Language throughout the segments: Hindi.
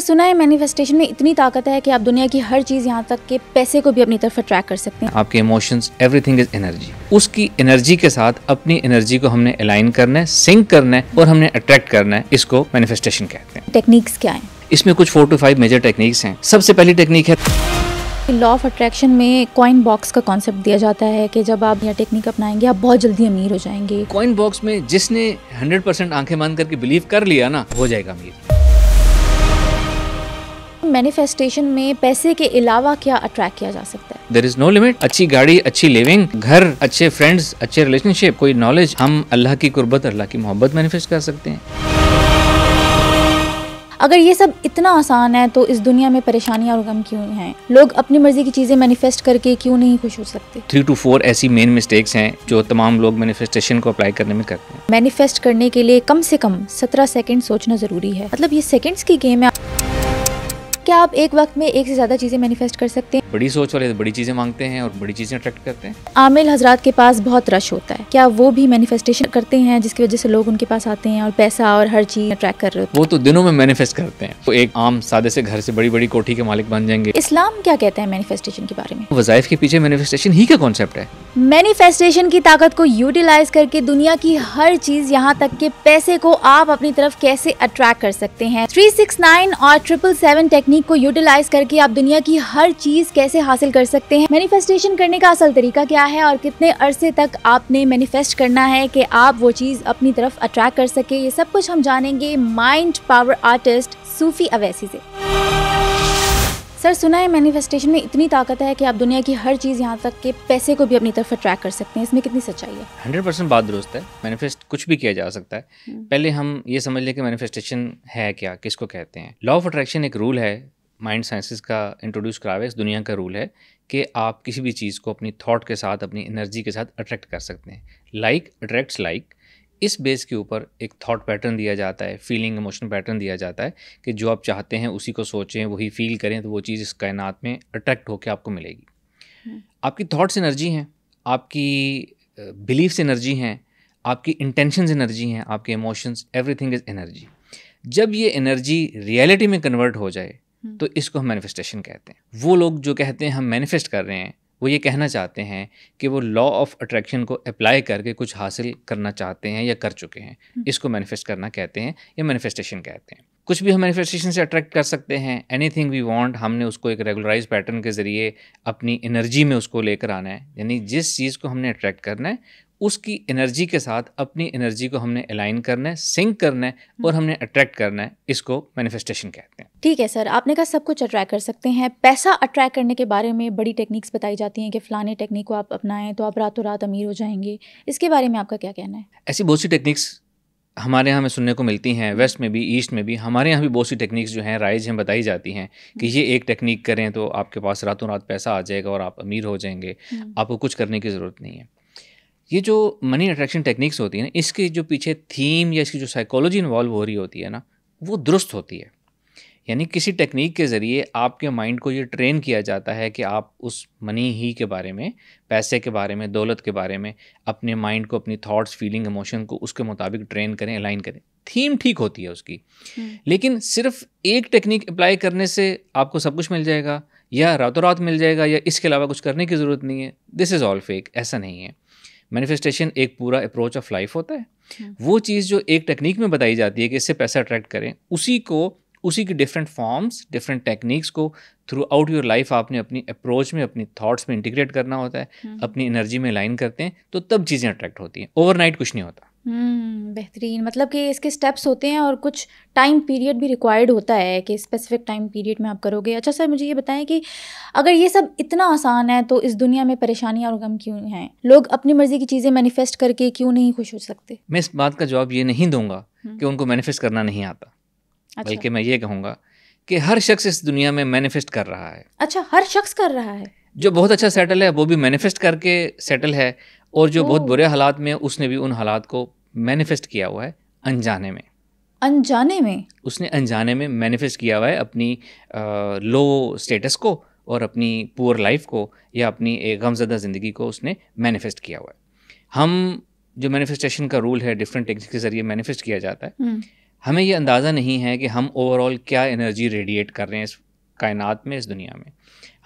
सुना है मैनिफेस्टेशन में इतनी ताकत है कि आप दुनिया की हर चीज यहाँ तक के पैसे को भी अपनी तरफ अट्रैक्ट कर सकते हैं। आपके इमोशंस, एवरीथिंग इज एनर्जी। उसकी एनर्जी के साथ अपनी एनर्जी को हमने अलाइन करना है, सिंक करना है और हमने अट्रैक्ट करना है। इसको मैनिफेस्टेशन कहते हैं। टेक्निक्स क्या हैं? इसमें कुछ 4 to 5 मेजर टेक्निक्स हैं। सबसे पहली टेक्निक है लॉ ऑफ अट्रैक्शन में कॉइन बॉक्स का कॉन्सेप्ट दिया जाता है कि जब आप यह टेक्निक अपनाएंगे आप बहुत जल्दी अमीर हो जाएंगे। कॉइन बॉक्स में जिसने 100% आंखें बंद करके बिलीव कर लिया ना, हो जाएगा अमीर। मैनिफेस्टेशन में पैसे के अलावा क्या अट्रैक्ट किया जा सकता है? There is no limit. अच्छी गाड़ी, अच्छी लिविंग, घर, अच्छे फ्रेंड्स, अच्छे रिलेशनशिप, कोई नॉलेज। हम अल्लाह की कुर्बत, अल्लाह की मोहब्बत मैनिफेस्ट कर सकते हैं। अगर ये सब इतना आसान है तो इस दुनिया में परेशानियां और गम क्यों हैं? लोग अपनी मर्जी की चीजें मैनिफेस्ट करके क्यों नहीं खुश हो सकते? 3 to 4 ऐसी मेन मिस्टेक्स हैं जो तमाम लोग मैनिफेस्टेशन को अप्लाई करने में करते हैं। मैनिफेस्ट करने के लिए कम से कम 17 सेकंड सोचना जरूरी है। मतलब ये सेकंड्स की गेम है। क्या आप एक वक्त में एक से ज्यादा चीजें मैनिफेस्ट कर सकते हैं? बड़ी सोच वाले बड़ी चीजें मांगते हैं और बड़ी चीजें अट्रैक्ट करते हैं। आमिल हजरात के पास बहुत रश होता है, क्या वो भी मैनिफेस्टेशन करते हैं जिसकी वजह से लोग उनके पास आते हैं और पैसा और हर चीज अट्रैक्ट कर रहे होते हैं? वो तो दिनों में मैनिफेस्ट करते हैं। वो एक आम सादे से घर से बड़ी बड़ी कोठी के मालिक बन जाएंगे। इस्लाम क्या कहता है मैनिफेस्टेशन के बारे में? वज़ाइफ के पीछे मैनिफेस्टेशन ही का कॉन्सेप्ट है। मैनिफेस्टेशन की ताकत को यूटिलाइज करके दुनिया की हर चीज यहाँ तक के पैसे को आप अपनी तरफ कैसे अट्रैक्ट कर सकते हैं। 369 और 777 टेक्निक को यूटिलाइज करके आप दुनिया की हर चीज कैसे हासिल कर सकते हैं। मैनिफेस्टेशन करने का असल तरीका क्या है और कितने अरसे तक आपने मैनिफेस्ट करना है कि आप वो चीज अपनी तरफ अट्रैक्ट कर सके, ये सब कुछ हम जानेंगे माइंड पावर आर्टिस्ट सूफी अवैसी से। सर, सुना है मैनिफेस्टेशन में इतनी ताकत है कि आप दुनिया की हर चीज यहाँ तक के पैसे को भी अपनी तरफ अट्रैक्ट कर सकते हैं, इसमें कितनी सच्चाई है? 100% बात दुरुस्त है। मैनिफेस्ट कुछ भी किया जा सकता है। पहले हम ये समझ लें कि मैनिफेस्टेशन है क्या, किसको कहते हैं। लॉ ऑफ अट्रैक्शन एक रूल है, माइंड साइंसेस का इंट्रोड्यूस करा हुआ है। इस दुनिया का रूल है कि आप किसी भी चीज़ को अपनी थॉट के साथ, अपनी एनर्जी के साथ अट्रैक्ट कर सकते हैं। Like attracts like. इस बेस के ऊपर एक थॉट पैटर्न दिया जाता है, फीलिंग इमोशन पैटर्न दिया जाता है कि जो आप चाहते हैं उसी को सोचें, वही फील करें, तो वो चीज़ इस कायनात में अट्रैक्ट होकर आपको मिलेगी। आपकी थॉट्स एनर्जी हैं, आपकी बिलीफ्स एनर्जी हैं, आपकी इंटेंशंस एनर्जी हैं, आपके इमोशंस, एवरीथिंग इज़ एनर्जी। जब ये एनर्जी रियलिटी में कन्वर्ट हो जाए तो इसको हम मैनिफेस्टेशन कहते हैं। वो लोग जो कहते हैं हम मैनिफेस्ट कर रहे हैं, वो ये कहना चाहते हैं कि वो लॉ ऑफ अट्रैक्शन को अप्लाई करके कुछ हासिल करना चाहते हैं या कर चुके हैं। इसको मैनिफेस्ट करना कहते हैं या मैनिफेस्टेशन कहते हैं। कुछ भी हम मैनिफेस्टेशन से अट्रैक्ट कर सकते हैं। एनीथिंग वी वांट, हमने उसको एक रेगुलराइज पैटर्न के ज़रिए अपनी एनर्जी में उसको लेकर आना है। यानी जिस चीज़ को हमने अट्रैक्ट करना है उसकी एनर्जी के साथ अपनी एनर्जी को हमने अलाइन करना है, सिंक करना है और हमने अट्रैक्ट करना है। इसको मैनिफेस्टेशन कहते हैं। ठीक है सर, आपने कहा सब कुछ अट्रैक्ट कर सकते हैं। पैसा अट्रैक्ट करने के बारे में बड़ी टेक्निक्स बताई जाती हैं कि फलाने टेक्निक को आप अपनाएं तो आप रातों रात अमीर हो जाएंगे। इसके बारे में आपका क्या कहना है? ऐसी बहुत सी टेक्निक्स हमारे यहाँ में सुनने को मिलती हैं, वेस्ट में भी, ईस्ट में भी। हमारे यहाँ भी बहुत सी टेक्निक्स जो हैं राइज हैं, बताई जाती हैं कि ये एक टेक्निक करें तो आपके पास रातों रात पैसा आ जाएगा और आप अमीर हो जाएंगे, आपको कुछ करने की ज़रूरत नहीं है। ये जो मनी अट्रैक्शन टेक्निक्स होती है ना, इसके जो पीछे थीम या इसकी जो साइकोलॉजी इन्वॉल्व हो रही होती है ना, वो दुरुस्त होती है। यानी किसी टेक्निक के ज़रिए आपके माइंड को ये ट्रेन किया जाता है कि आप उस मनी ही के बारे में, पैसे के बारे में, दौलत के बारे में अपने माइंड को, अपनी थॉट्स, फीलिंग, इमोशन को उसके मुताबिक ट्रेन करें, अलाइन करें। थीम ठीक होती है उसकी, लेकिन सिर्फ एक टेक्निक अप्लाई करने से आपको सब कुछ मिल जाएगा या रातों रात मिल जाएगा या इसके अलावा कुछ करने की ज़रूरत नहीं है। This is all fake. ऐसा नहीं है। मैनिफेस्टेशन एक पूरा अप्रोच ऑफ लाइफ होता है। वो चीज़ जो एक टेक्निक में बताई जाती है कि इससे पैसा अट्रैक्ट करें, उसी की डिफरेंट फॉर्म्स, डिफरेंट टेक्निक्स को थ्रू आउट योर लाइफ आपने अपनी अप्रोच में, अपनी थॉट्स में इंटीग्रेट करना होता है। अपनी एनर्जी में लाइन करते हैं तो तब चीज़ें अट्रैक्ट होती हैं। ओवरनाइट कुछ नहीं होता। बेहतरीन। मतलब कि इसके स्टेप्स होते हैं और कुछ टाइम पीरियड भी रिक्वायर्ड होता है कि स्पेसिफिक टाइम पीरियड में आप करोगे। अच्छा सर, मुझे ये बताएं कि अगर ये सब इतना आसान है तो इस दुनिया में परेशानियां और गम क्यों हैं? लोग अपनी मर्जी की चीज़ें मैनिफेस्ट करके क्यों नहीं खुश हो सकते? मैं इस बात का जवाब ये नहीं दूंगा कि उनको मैनिफेस्ट करना नहीं आता। अच्छा। बल्कि मैं ये कहूँगा कि हर शख्स इस दुनिया में मैनिफेस्ट कर रहा है। अच्छा, हर शख्स कर रहा है? जो बहुत अच्छा सेटल है वो भी मैनिफेस्ट करके सेटल है, और जो बहुत बुरे हालात में उसने भी उन हालात को मैनिफेस्ट किया हुआ है अनजाने में। अनजाने में? उसने अनजाने में मैनिफेस्ट किया हुआ है अपनी लो स्टेटस को और अपनी पुअर लाइफ को या अपनी एक गमज़दा ज़िंदगी को उसने मैनिफेस्ट किया हुआ है। हम जो मैनिफेस्टेशन का रूल है, डिफरेंट टेक्निक के ज़रिए मैनिफेस्ट किया जाता है। हमें ये अंदाज़ा नहीं है कि हम ओवरऑल क्या एनर्जी रेडिएट कर रहे हैं इस कायनात में, इस दुनिया में।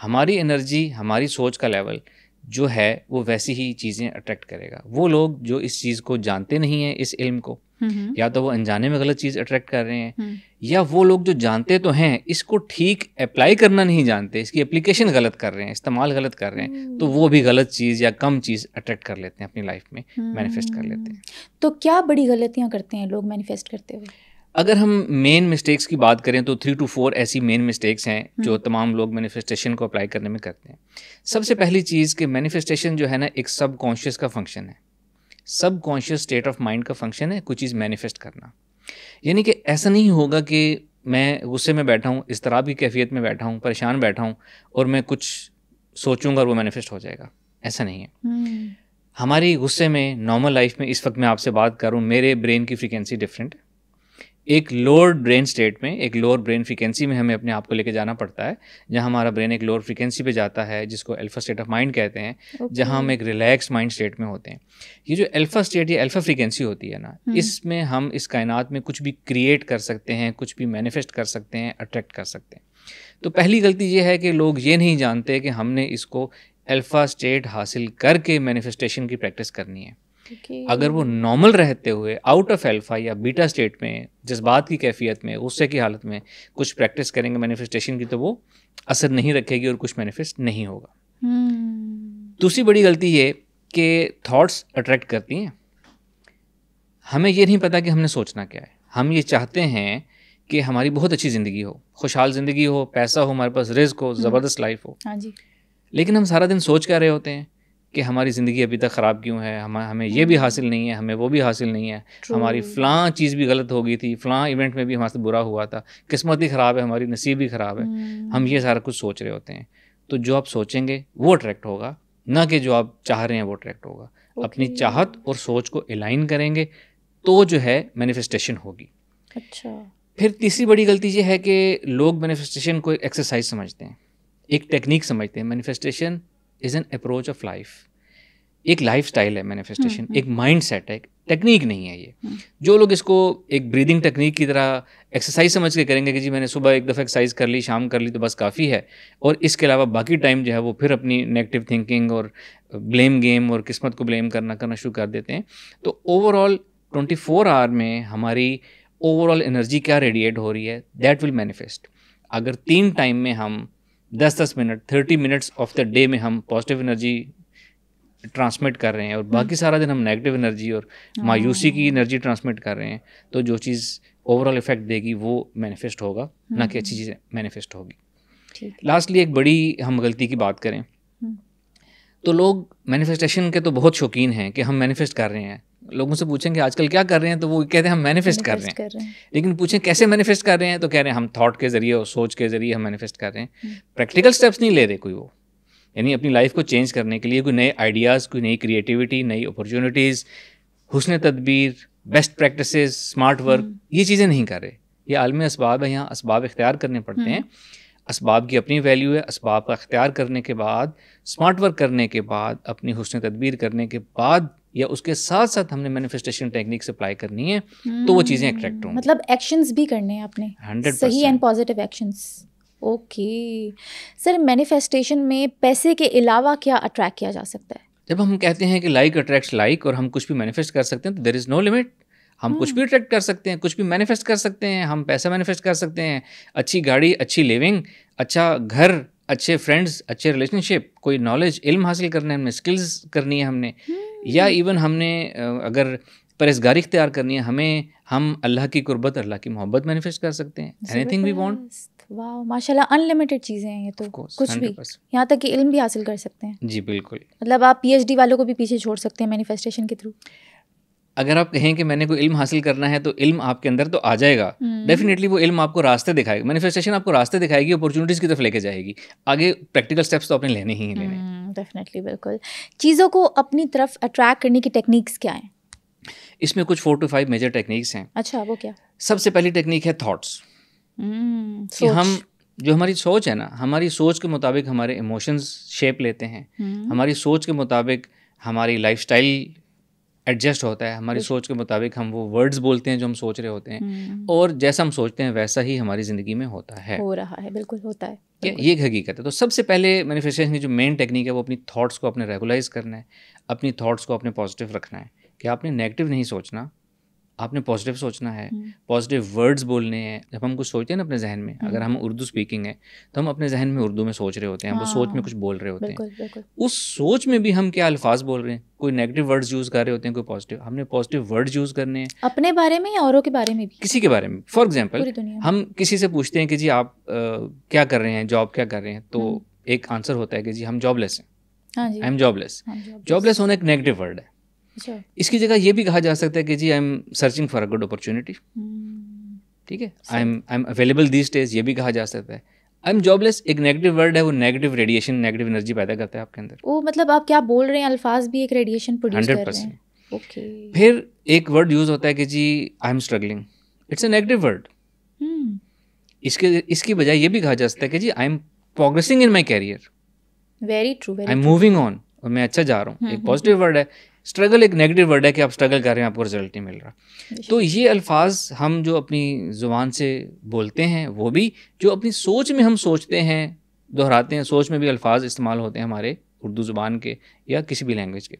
हमारी एनर्जी, हमारी सोच का लेवल जो है वो वैसी ही चीज़ें अट्रैक्ट करेगा। वो लोग जो इस चीज़ को जानते नहीं हैं, इस इल्म को, या तो वो अनजाने में गलत चीज़ अट्रैक्ट कर रहे हैं, या वो लोग जो जानते तो हैं इसको ठीक अप्लाई करना नहीं जानते, इसकी एप्लीकेशन गलत कर रहे हैं, इस्तेमाल गलत कर रहे हैं, तो वो भी गलत चीज़ या कम चीज़ अट्रैक्ट कर लेते हैं, अपनी लाइफ में मैनिफेस्ट कर लेते हैं। तो क्या बड़ी गलतियाँ करते हैं लोग मैनिफेस्ट करते हुए? अगर हम मेन मिस्टेक्स की बात करें तो 3 to 4 ऐसी मेन मिस्टेक्स हैं जो तमाम लोग मैनिफेस्टेशन को अप्लाई करने में करते हैं। सबसे पहली चीज़ कि मैनिफेस्टेशन जो है ना, एक सब कॉन्शियस का फंक्शन है, सब कॉन्शियस स्टेट ऑफ माइंड का फंक्शन है कोई चीज़ मैनिफेस्ट करना। यानी कि ऐसा नहीं होगा कि मैं गुस्से में बैठा हूँ, इज़्तिराब की कैफियत में बैठा हूँ, परेशान बैठा हूँ और मैं कुछ सोचूंगा और वो मैनिफेस्ट हो जाएगा, ऐसा नहीं है। हमारी गुस्से में, नॉर्मल लाइफ में, इस वक्त मैं आपसे बात करूँ, मेरे ब्रेन की फ्रीक्वेंसी डिफरेंट है। एक लोअर ब्रेन स्टेट में, एक लोअर ब्रेन फ्रीक्वेंसी में हमें अपने आप को लेके जाना पड़ता है, जहाँ हमारा ब्रेन एक लोअर फ्रीक्वेंसी पे जाता है जिसको अल्फा स्टेट ऑफ माइंड कहते हैं, जहाँ हम एक रिलैक्स माइंड स्टेट में होते हैं। ये जो अल्फा स्टेट या अल्फा फ्रीक्वेंसी होती है ना, इसमें हम इस कायनात में कुछ भी क्रिएट कर सकते हैं, कुछ भी मैनिफेस्ट कर सकते हैं, अट्रैक्ट कर सकते हैं। तो पहली गलती ये है कि लोग ये नहीं जानते कि हमने इसको अल्फा स्टेट हासिल करके मैनिफेस्टेशन की प्रैक्टिस करनी है। अगर वो नॉर्मल रहते हुए आउट ऑफ अल्फा या बीटा स्टेट में, जज्बात की कैफियत में, गुस्से की हालत में कुछ प्रैक्टिस करेंगे मैनिफेस्टेशन की, तो वो असर नहीं रखेगी और कुछ मैनिफेस्ट नहीं होगा। दूसरी बड़ी गलती ये कि थॉट्स अट्रैक्ट करती हैं। हमें ये नहीं पता कि हमने सोचना क्या है। हम ये चाहते हैं कि हमारी बहुत अच्छी ज़िंदगी हो, खुशहाल ज़िंदगी हो, पैसा हो, हमारे पास रिस्क हो, ज़बरदस्त लाइफ हो। हाँ जी। लेकिन हम सारा दिन सोच क्या रहे होते हैं कि हमारी ज़िंदगी अभी तक ख़राब क्यों है, हमें ये भी हासिल नहीं है, हमें वो भी हासिल नहीं है, हमारी फ़लाँ चीज़ भी गलत हो गई थी, फ़लाँ इवेंट में भी हमारे साथ बुरा हुआ था, किस्मत ही ख़राब है, हमारी नसीब ही ख़राब है। हम ये सारा कुछ सोच रहे होते हैं। तो जो आप सोचेंगे वो अट्रैक्ट होगा, ना कि जो आप चाह रहे हैं वो अट्रैक्ट होगा। अपनी चाहत और सोच को अलाइन करेंगे तो जो है मैनिफेस्टेशन होगी। अच्छा। फिर तीसरी बड़ी गलती ये है कि लोग मैनिफेस्टेशन को एक एक्सरसाइज समझते हैं, एक टेक्निक समझते हैं। Manifestation is an approach of life, एक लाइफ स्टाइल है मैनिफेस्टेशन, एक माइंड सेट है, एक टेक्निक नहीं है ये। जो लोग इसको एक ब्रीदिंग टेक्निक की तरह एक्सरसाइज समझ के करेंगे कि जी मैंने सुबह एक दफ़ा एक्सरसाइज कर ली, शाम कर ली तो बस काफ़ी है, और इसके अलावा बाकी टाइम जो है वो फिर अपनी नेगेटिव थिंकिंग और ब्लेम गेम और किस्मत को ब्लेम करना शुरू कर देते हैं। तो ओवरऑल 24 आवर में हमारी ओवरऑल एनर्जी क्या रेडिएट हो रही है, दैट विल मैनिफेस्ट। अगर 3 टाइम में हम 10-10 minute, 30 minutes of the day में हम पॉजिटिव एनर्जी ट्रांसमिट कर रहे हैं और बाकी सारा दिन हम नेगेटिव एनर्जी और मायूसी की एनर्जी ट्रांसमिट कर रहे हैं, तो जो चीज़ ओवरऑल इफेक्ट देगी वो मैनिफेस्ट होगा, ना कि अच्छी चीज़ें मैनिफेस्ट होगी। लास्टली एक बड़ी हम गलती की बात करें तो लोग मैनिफेस्टेशन के तो बहुत शौकीन हैं कि हम मैनिफेस्ट कर रहे हैं। लोगों से पूछेंगे आजकल क्या कर रहे हैं, तो वो कहते हैं हम मैनिफेस्ट कर रहे हैं। लेकिन पूछें कैसे मैनिफेस्ट कर रहे हैं, तो कह रहे हैं हम थॉट के ज़रिए और सोच के ज़रिए हम मैनिफेस्ट कर रहे हैं। प्रैक्टिकल स्टेप्स नहीं ले रहे कोई वो, यानी अपनी लाइफ को चेंज करने के लिए कोई नए आइडियाज़, कोई नई क्रिएटिविटी, नई अपॉर्चुनिटीज़, हुस्न तदबीर, बेस्ट प्रैक्टिसेस, स्मार्ट वर्क, ये चीज़ें नहीं कर रहे। ये आलमी असबाब है, यहाँ असबाब इख्तियार करने पड़ते हैं। असबाब की अपनी वैल्यू है। असबाब का इख्तियार करने के बाद, स्मार्ट वर्क करने के बाद, अपनी हुस्न तदबीर करने के बाद, या उसके साथ साथ हमने मैनिफेस्टेशन टेक्निक्स अप्लाई करनी है, तो वो चीज़ें अट्रैक्ट होंगी। मतलब एक्शंस भी करने हैं अपने, 100% सही and positive actions. Okay sir, manifestation में पैसे के अलावा क्या अट्रैक्ट किया जा सकता है? जब हम कहते हैं कि लाइक अट्रैक्ट्स लाइक और हम कुछ भी मैनिफेस्ट कर सकते हैं, तो देयर इज़ नो लिमिट। हम कुछ भी अट्रैक्ट कर सकते हैं, कुछ भी मैनिफेस्ट कर सकते हैं। हम पैसा मैनिफेस्ट कर सकते हैं, अच्छी गाड़ी, अच्छी लिविंग, अच्छा घर, अच्छे फ्रेंड्स, अच्छे रिलेशनशिप, कोई नॉलेज, इल्म हासिल करना है, हमें स्किल्स करनी है हमने, या इवन हमने अगर परहेज़गारी इख्तियार करनी है, हम अल्लाह की कुर्बत, अल्लाह की मोहब्बत मैनिफेस्ट कर सकते हैं। Anything we want. वाह माशाल्लाह, अनलिमिटेड चीज़ें हैं ये तो, कुछ भी, यहाँ तक कि इल्म भी हासिल कर सकते हैं। जी बिल्कुल। मतलब आप PhD वालों को भी पीछे छोड़ सकते हैं मैनिफेस्टेशन के थ्रू। अगर आप कहें कि मैंने कोई इल्म हासिल करना है, तो इल्म आपके अंदर तो आ जाएगा, डेफिनेटली वो इल्म आपको रास्ते दिखाएगा। मैनिफेस्टेशन आपको रास्ते दिखाएगी, अपॉर्चुनिटीज़ की तरफ लेके जाएगी। आगे प्रैक्टिकल स्टेप्स तो आपने लेने ही लेने। डेफिनेटली, बिल्कुल। चीज़ों को अपनी तरफ अट्रैक्ट करने की टेक्निक्स क्या हैं? इसमें कुछ 4 to 5 मेजर टेक्निक्स हैं। अच्छा, वो क्या? सबसे पहली टेक्निक है थॉट्स। कि हम जो हमारी सोच है ना, हमारी सोच के मुताबिक हमारे इमोशंस शेप लेते हैं, हमारी सोच के मुताबिक हमारी लाइफस्टाइल एडजस्ट होता है, हमारी सोच के मुताबिक हम वो वर्ड्स बोलते हैं जो हम सोच रहे होते हैं, और जैसा हम सोचते हैं वैसा ही हमारी ज़िंदगी में होता है, हो रहा है, बिल्कुल होता है, ये एक हकीकत है। तो सबसे पहले मैनिफेस्टेशन की जो मेन टेक्निक है वो अपनी थॉट्स को अपने रेगुलाइज करना है, अपनी थॉट्स को अपने पॉजिटिव रखना है, कि आपने नेगेटिव नहीं सोचना, आपने पॉजिटिव सोचना है, पॉजिटिव वर्ड्स बोलने हैं। जब हम कुछ सोचते हैं ना अपने जहन में, अगर हम उर्दू स्पीकिंग है तो हम अपने जहन में उर्दू में सोच रहे होते हैं, हम वो सोच में कुछ बोल रहे होते हैं, उस सोच में भी हम क्या अल्फाज बोल रहे हैं, कोई नेगेटिव वर्ड्स यूज़ कर रहे होते हैं, कोई पॉजिटिव। हमने पॉजिटिव वर्ड्स यूज़ करने हैं अपने बारे में या औरों के बारे में भी, किसी के बारे में। फॉर एग्जाम्पल हम किसी से पूछते हैं कि जी आप क्या कर रहे हैं, जॉब क्या कर रहे हैं, तो एक आंसर होता है कि जी हम जॉबलेस हैं, आई एम जॉबलेस। जॉबलेस होना एक नेगेटिव वर्ड है। इसकी जगह ये भी कहा जा सकता है कि जी I am searching for a good opportunity, ठीक है, I am available these days, ये भी कहा जा सकता है। आई एम जॉबलेस एक नेगेटिव वर्ड है, वो नेगेटिव रेडिएशन, नेगेटिव एनर्जी पैदा करता है आपके अंदर। वो मतलब आप क्या बोल रहे हैं, अल्फाज भी एक रेडिएशन प्रोड्यूस कर रहे हैं। ओके। फिर एक वर्ड यूज होता है कि जी I am struggling, it's a negative word. इसकी बजाय ये भी कहा जा सकता है कि जी I am progressing in my career, very true, I am moving on, और मैं अच्छा जा रहा हूँ, एक पॉजिटिव वर्ड है। स्ट्रगल एक नेगेटिव वर्ड है कि आप स्ट्रगल कर रहे हैं, आपको रिजल्ट नहीं मिल रहा। तो ये अल्फाज हम जो अपनी ज़ुबान से बोलते हैं, वो भी जो अपनी सोच में हम सोचते हैं, दोहराते हैं, सोच में भी अल्फाज इस्तेमाल होते हैं हमारे उर्दू ज़ुबान के या किसी भी लैंग्वेज के।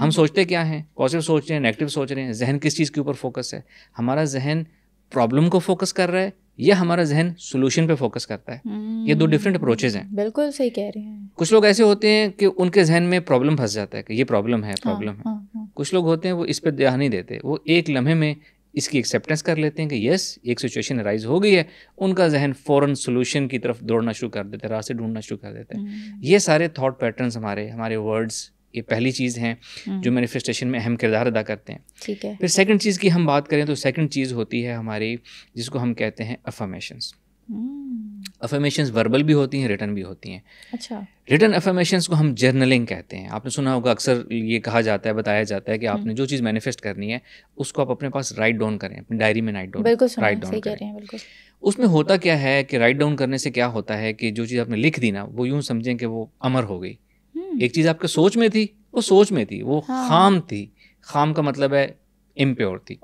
हम सोचते क्या हैं, पॉजिटिव सोच रहे हैं, नेगेटिव सोच रहे हैं। जहन किस चीज़ के ऊपर फोकस है, हमारा जहन प्रॉब्लम को फोकस कर रहा है या हमारा जहन सोल्यूशन पे फोकस करता है। ये दो डिफरेंट अप्रोचेज हैं। बिल्कुल सही कह रहे हैं। कुछ लोग ऐसे होते हैं कि उनके जहन में प्रॉब्लम फंस जाता है कि ये प्रॉब्लम है, प्रॉब्लम है। कुछ लोग होते हैं वो इस पर ध्यान नहीं देते, वो एक लम्हे में इसकी एक्सेप्टेंस कर लेते हैं कि यस एक सिचुएशन राइज हो गई है, उनका जहन फ़ौरन सोल्यूशन की तरफ दौड़ना शुरू कर देता है, रास्ते ढूंढना शुरू कर देता है। ये सारे थॉट पैटर्न्स हमारे वर्ड्स, ये पहली चीज़ हैं जो मैनिफेस्टेशन में अहम किरदार अदा करते हैं। ठीक है। फिर सेकंड चीज़ की हम बात करें तो सेकंड चीज़ होती है हमारी, जिसको हम कहते हैं अफर्मेशंस। अफर्मेशंस वर्बल भी होती हैं, रिटन भी होती हैं। अच्छा। रिटन अफर्मेशंस को हम जर्नलिंग कहते हैं। आपने सुना होगा, अक्सर ये कहा जाता है, बताया जाता है कि आपने जो चीज़ मैनिफेस्ट करनी है उसको आप अपने पास राइट डाउन करें, अपनी डायरी में राइट डाउन करें। उसमें होता क्या है कि राइट डाउन करने से क्या होता है कि जो चीज़ आपने लिख दी ना, वो यूँ समझें कि वो अमर हो गई। एक चीज़ आपके सोच में थी, वो सोच में थी, वो खाम थी। खाम का मतलब है इम्प्योर थी,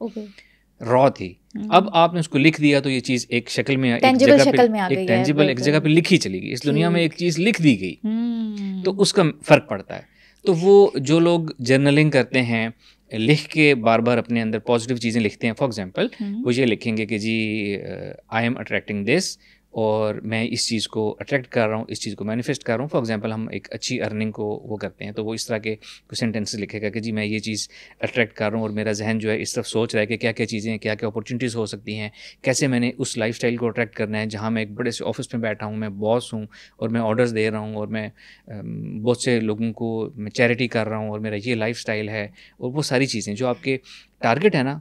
रॉ थी। अब आपने उसको लिख दिया तो ये चीज़ एक शक्ल में, एक टेंजिबल एक जगह पे लिखी चली गई। इस दुनिया में एक चीज़ लिख दी गई तो उसका फ़र्क पड़ता है। तो वो जो लोग जर्नलिंग करते हैं, लिख के बार बार अपने अंदर पॉजिटिव चीज़ें लिखते हैं, फॉर एग्जांपल वो ये लिखेंगे कि जी आई एम अट्रैक्टिंग दिस, और मैं इस चीज़ को अट्रैक्ट कर रहा हूँ, इस चीज़ को मैनिफेस्ट कर रहा हूँ। फॉर एग्जांपल हम एक अच्छी अर्निंग को वो करते हैं तो वो इस तरह के कुछ सेंटेंसेस लिखेगा कि जी मैं ये चीज़ अट्रैक्ट कर रहा हूँ और मेरा जहन जो है इस तरफ सोच रहा है कि क्या क्या चीज़ें, क्या क्या अपॉर्चुनिटीज़ हो सकती हैं, कैसे मैंने उस लाइफस्टाइल को अट्रैक्ट करना है जहाँ मैं एक बड़े से ऑफिस में बैठा हूँ, मैं बॉस हूँ और मैं ऑर्डर्स दे रहा हूँ और मैं बहुत से लोगों को मैं चैरिटी कर रहा हूँ और मेरा ये लाइफस्टाइल है। और वो सारी चीज़ें जो आपके टारगेट है ना,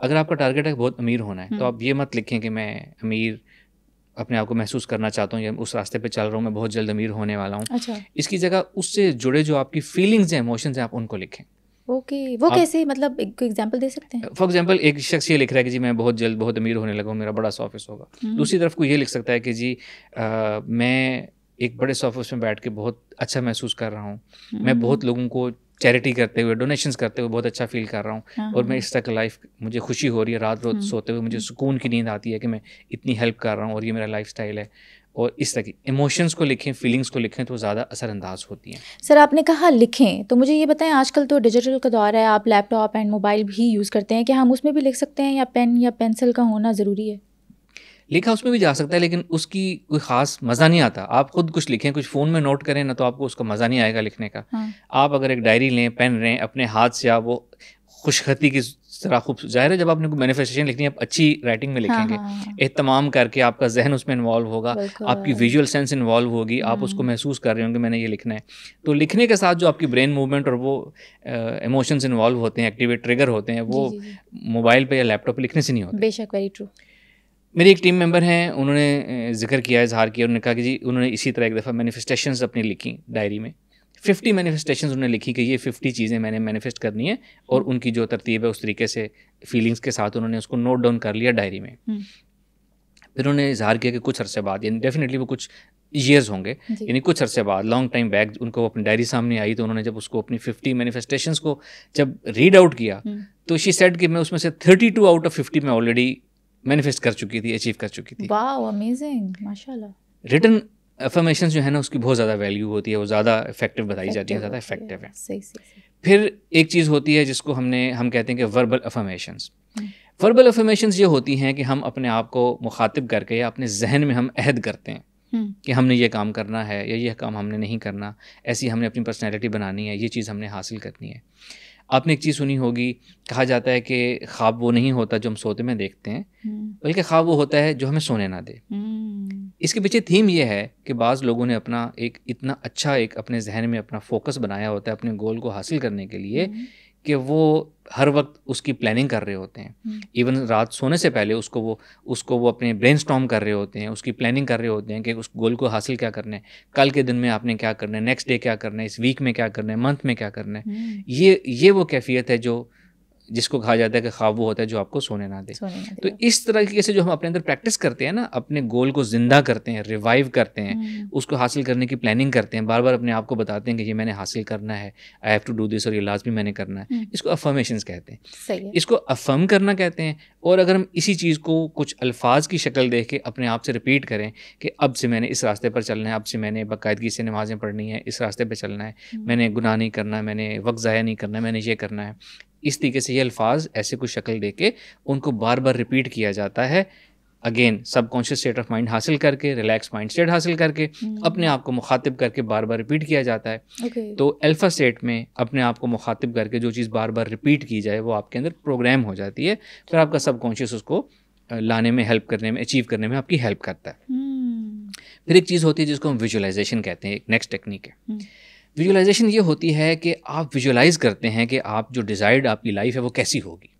अगर आपका टारगेट है बहुत अमीर होना है तो आप ये मत लिखें कि मैं अमीर अपने आप को महसूस करना चाहता हूँ या उस रास्ते पे चल रहा हूँ, मैं बहुत जल्द अमीर होने वाला हूँ। अच्छा। इसकी जगह उससे जुड़े जो आपकी फीलिंग्स हैं, इमोशंस हैं, आप उनको लिखें। ओके। वो कैसे, मतलब एक एग्जांपल दे सकते हैं? फॉर एग्जांपल एक शख्स ये लिख रहा है कि जी मैं बहुत जल्द बहुत अमीर होने लगा हूँ, मेरा बड़ा सा ऑफिस होगा। दूसरी तरफ को ये लिख सकता है कि जी मैं एक बड़े से ऑफिस में बैठ के बहुत अच्छा महसूस कर रहा हूँ, मैं बहुत लोगों को चैरिटी करते हुए, डोनेशंस करते हुए बहुत अच्छा फील कर रहा हूँ और मैं इस तरह का लाइफ, मुझे खुशी हो रही है, रात रोज सोते हुए मुझे सुकून की नींद आती है कि मैं इतनी हेल्प कर रहा हूँ और ये मेरा लाइफस्टाइल है। और इस तरह की इमोशंस को लिखें, फीलिंग्स को लिखें तो ज़्यादा असरअंदाज होती हैं। सर आपने कहा लिखें, तो मुझे ये बताएं आजकल तो डिजिटल का दौर है, आप लैपटॉप एंड मोबाइल भी यूज़ करते हैं, क्या हम उसमें भी लिख सकते हैं या पेन या पेंसिल का होना ज़रूरी है? लिखा उसमें भी जा सकता है लेकिन उसकी कोई ख़ास मज़ा नहीं आता। आप खुद कुछ लिखें, कुछ फ़ोन में नोट करें ना तो आपको उसका मज़ा नहीं आएगा लिखने का। आप अगर एक डायरी लें, पेन लें, अपने हाथ से आप वो खुशखती की तरह खूब, ज़ाहिर है जब आपने कोई मैनिफेस्टेशन लिखनी है आप अच्छी राइटिंग में लिखेंगे, एहतमाम करके आपका जहन उसमें इन्वॉल्व होगा, आपकी विजुअल सेंस इन्वॉल्व होगी, आप उसको महसूस कर रहे होंगे मैंने ये लिखना है। तो लिखने के साथ जो आपकी ब्रेन मूवमेंट और वो इमोशंस इन्वॉल्व होते हैं, एक्टिवेट ट्रिगर होते हैं, वो मोबाइल पर या लैपटॉप पर लिखने से नहीं होते। बेशक, वेरी ट्रू। मेरी एक टीम मेंबर हैं, उन्होंने जिक्र किया, इजहार किया, उन्होंने कहा कि जी उन्होंने इसी तरह एक दफ़ा मैनिफेस्टेशंस अपनी लिखी डायरी में। 50 मैनिफेस्टेशंस उन्होंने लिखी कि ये 50 चीज़ें मैंने मैनिफेस्ट करनी है और उनकी जो तरतीब है उस तरीके से फीलिंग्स के साथ उन्होंने उसको नोट डाउन कर लिया डायरी में। फिर उन्होंने इजहार किया कि कुछ अरसे बाद, यानी डेफिनेटली वो कुछ ईयर्स होंगे, यानी कुछ अरसे बाद, लॉन्ग टाइम बैक उनको अपनी डायरी सामने आई, तो उन्होंने जब उसको अपनी 50 मैनिफेस्टेशंस को जब रीड आउट किया तो शी सेड कि मैं उसमें से 32 आउट ऑफ 50 में ऑलरेडी मैनिफेस्ट कर चुकी थी, अचीव कर चुकी थी। वाओ, अमेजिंग, माशाल्लाह। रिटन अफर्मेशंस जो है ना उसकी बहुत ज़्यादा वैल्यू होती है, वो ज़्यादा इफेक्टिव बताई जाती है, ज़्यादा इफेक्टिव है। सही सही। फिर एक चीज़ होती है जिसको हम कहते हैं कि वर्बल अफर्मेशंस। वर्बल अफर्मेशंस ये होती हैं कि हम अपने आप को मुखातिब करके या अपने जहन में हम अहद करते हैं कि हमने ये काम करना है या ये काम हमने नहीं करना, ऐसी हमने अपनी पर्सनैलिटी बनानी है, ये चीज़ हमने हासिल करनी है। आपने एक चीज़ सुनी होगी, कहा जाता है कि ख्वाब वो नहीं होता जो हम सोते में देखते हैं, बल्कि ख्वाब वो होता है जो हमें सोने ना दे। इसके पीछे थीम ये है कि बाज़ लोगों ने अपना एक इतना अच्छा एक अपने जहन में अपना फोकस बनाया होता है अपने गोल को हासिल करने के लिए कि वो हर वक्त उसकी प्लानिंग कर रहे होते हैं। इवन रात सोने से पहले उसको वो अपने ब्रेनस्टॉर्म कर रहे होते हैं, उसकी प्लानिंग कर रहे होते हैं कि उस गोल को हासिल क्या करना है, कल के दिन में आपने क्या करना है, नेक्स्ट डे क्या करना है, इस वीक में क्या करना है, मंथ में क्या करना है। ये वो कैफियत है जिसको कहा जाता है कि ख्वाब वो होता है जो आपको सोने ना दे। तो इस तरीके से जो हम अपने अंदर प्रैक्टिस करते हैं ना, अपने गोल को जिंदा करते हैं, रिवाइव करते हैं, उसको हासिल करने की प्लानिंग करते हैं, बार बार अपने आप को बताते हैं कि ये मैंने हासिल करना है, I have to do this, और ये लाजमी मैंने करना है। इसको अफर्मेशंस कहते हैं, इसको अफर्म करना कहते हैं। और अगर हम इसी चीज़ को कुछ अल्फाज की शक्ल देख के अपने आप से रिपीट करें कि अब से मैंने इस रास्ते पर चलना है, अब से मैंने बाकायदगी से नमाज़ें पढ़नी है, इस रास्ते पर चलना है, मैंने गुनाह नहीं करना, मैंने वक्त ज़ाया नहीं करना, मैंने ये करना है, इस तरीके से ये अल्फाज ऐसे कुछ शक्ल देके उनको बार बार रिपीट किया जाता है। Again subconscious state of mind हासिल करके, रिलैक्स माइंड स्टेट हासिल करके, अपने आप को मुखातिब करके बार बार रिपीट किया जाता है। तो अल्फा स्टेट में अपने आप को मुखातिब करके जो चीज़ बार बार रिपीट की जाए वो आपके अंदर प्रोग्राम हो जाती है, फिर आपका सबकॉन्शियस उसको लाने में, हेल्प करने में, अचीव करने में आपकी हेल्प करता है। फिर एक चीज़ होती है जिसको हम विजुअलाइजेशन कहते हैं, एक नेक्स्ट टेक्निक है। विजुअलाइजेशन ये होती है कि आप विजुअलाइज करते हैं कि आप जो डिज़ायर्ड आपकी लाइफ है वो कैसी होगी।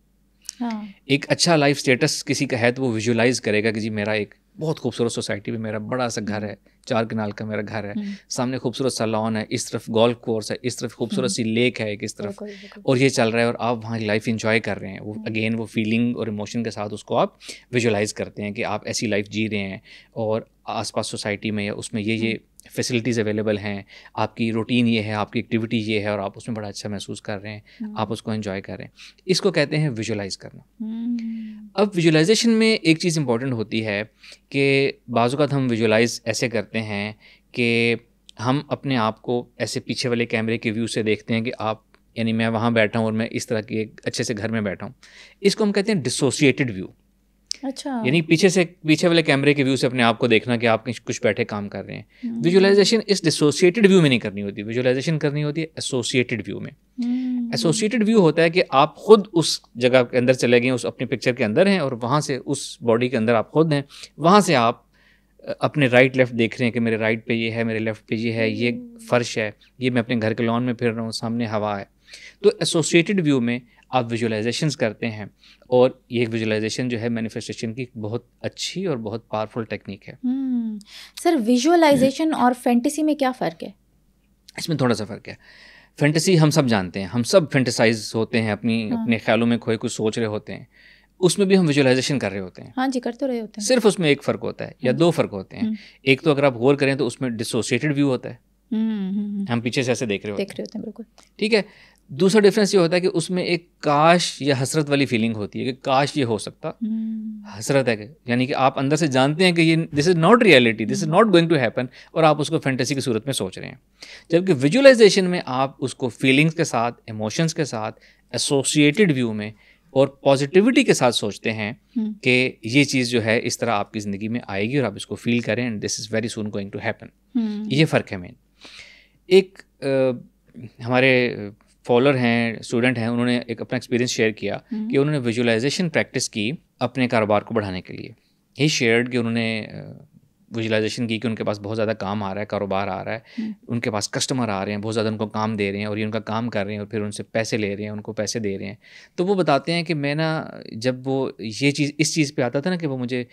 एक अच्छा लाइफ स्टेटस किसी का है तो वो विजुअलाइज करेगा कि जी मेरा एक बहुत खूबसूरत सोसाइटी में मेरा बड़ा सा घर है, 4 कनाल का मेरा घर है, सामने खूबसूरत सा लॉन है, इस तरफ गोल्फ कोर्स है, इस तरफ खूबसूरत सी लेक है इस तरफ, और ये चल रहा है और आप वहाँ लाइफ एंजॉय कर रहे हैं। वो अगेन वो फीलिंग और इमोशन के साथ उसको आप विजुअलाइज करते हैं कि आप ऐसी लाइफ जी रहे हैं और आसपास सोसाइटी में या उसमें ये फैसिलिटीज़ अवेलेबल हैं, आपकी रूटीन ये है, आपकी एक्टिविटी ये है और आप उसमें बड़ा अच्छा महसूस कर रहे हैं, आप उसको एंजॉय कर रहे हैं। इसको कहते हैं विजुअलाइज करना। अब विजुअलाइजेशन में एक चीज़ इंपॉर्टेंट होती है कि बाज़ औक़ात हम विजुअलाइज ऐसे करते हैं कि हम अपने आप को ऐसे पीछे वाले कैमरे के व्यू से देखते हैं कि आप, यानी मैं वहाँ बैठा हूँ और मैं इस तरह के एक अच्छे से घर में बैठा हूँ। इसको हम कहते हैं डिसोसिएटेड व्यू। अच्छा, यानी पीछे वाले कैमरे के व्यू से अपने आप को देखना कि आप कुछ बैठे काम कर रहे हैं। विजुअलाइजेशन इस डिसोसिएटेड व्यू में नहीं करनी होती, विजुअलाइजेशन करनी होती है एसोसिएटेड व्यू में। एसोसिएटेड व्यू होता है कि आप खुद उस जगह के अंदर चले गए, उस अपनी पिक्चर के अंदर हैं और वहाँ से उस बॉडी के अंदर आप खुद हैं, वहाँ से आप अपने राइट लेफ़्ट देख रहे हैं कि मेरे राइट पे ये है, मेरे लेफ़्ट पे ये है, ये फ़र्श है, ये मैं अपने घर के लॉन में फिर रहा हूँ, सामने हवा है। तो एसोसिएटेड व्यू में आप विजुअलाइजेशंस करते हैं और ये विजुअलाइजेशन जो है मैनिफेस्टेशन की बहुत अच्छी और बहुत पावरफुल टेक्निक है। सर, विजुअलाइजेशन और फैंटेसी में क्या फ़र्क है? इसमें थोड़ा सा फ़र्क है। फैंटेसी हम सब जानते हैं, हम सब फैंटेसाइज होते हैं, अपने ख्यालों में खोए कुछ सोच रहे होते हैं, उसमें भी हम विजुअलाइजेशन कर रहे होते हैं। हाँ जी, कर तो रहे होते हैं। सिर्फ उसमें एक फ़र्क होता है या 2 फ़र्क होते हैं। एक तो अगर आप गौर करें तो उसमें डिसोसिएटेड व्यू होता है, हम पीछे से ऐसे देख रहे होते हैं, बिल्कुल ठीक है। दूसरा डिफरेंस ये होता है कि उसमें एक काश या हसरत वाली फीलिंग होती है कि काश ये हो सकता। हसरत है, यानी कि आप अंदर से जानते हैं कि ये this is not reality, this is not going to happen, और आप उसको फैंटेसी की सूरत में सोच रहे हैं। जबकि विजुअलाइजेशन में आप उसको फीलिंग्स के साथ, इमोशंस के साथ, एसोसिएटेड व्यू में और पॉजिटिविटी के साथ सोचते हैं कि ये चीज़ जो है इस तरह आपकी ज़िंदगी में आएगी और आप इसको फील करें and this is very soon going to happen. ये फ़र्क है मेन। एक हमारे फॉलोअर हैं, स्टूडेंट हैं, उन्होंने एक अपना एक्सपीरियंस शेयर किया कि उन्होंने विजुअलाइजेशन प्रैक्टिस की अपने कारोबार को बढ़ाने के लिए। ही शेयर्ड कि उन्होंने विजुअलाइजेशन की कि उनके पास बहुत ज़्यादा काम आ रहा है, कारोबार आ रहा है, उनके पास कस्टमर आ रहे हैं, बहुत ज़्यादा उनको काम दे रहे हैं और ये उनका काम कर रहे हैं और फिर उनसे पैसे ले रहे हैं, उनको पैसे दे रहे हैं। तो वो बताते हैं कि मैं ना, जब वो ये चीज़ इस चीज़ पे आता था ना कि वो मुझे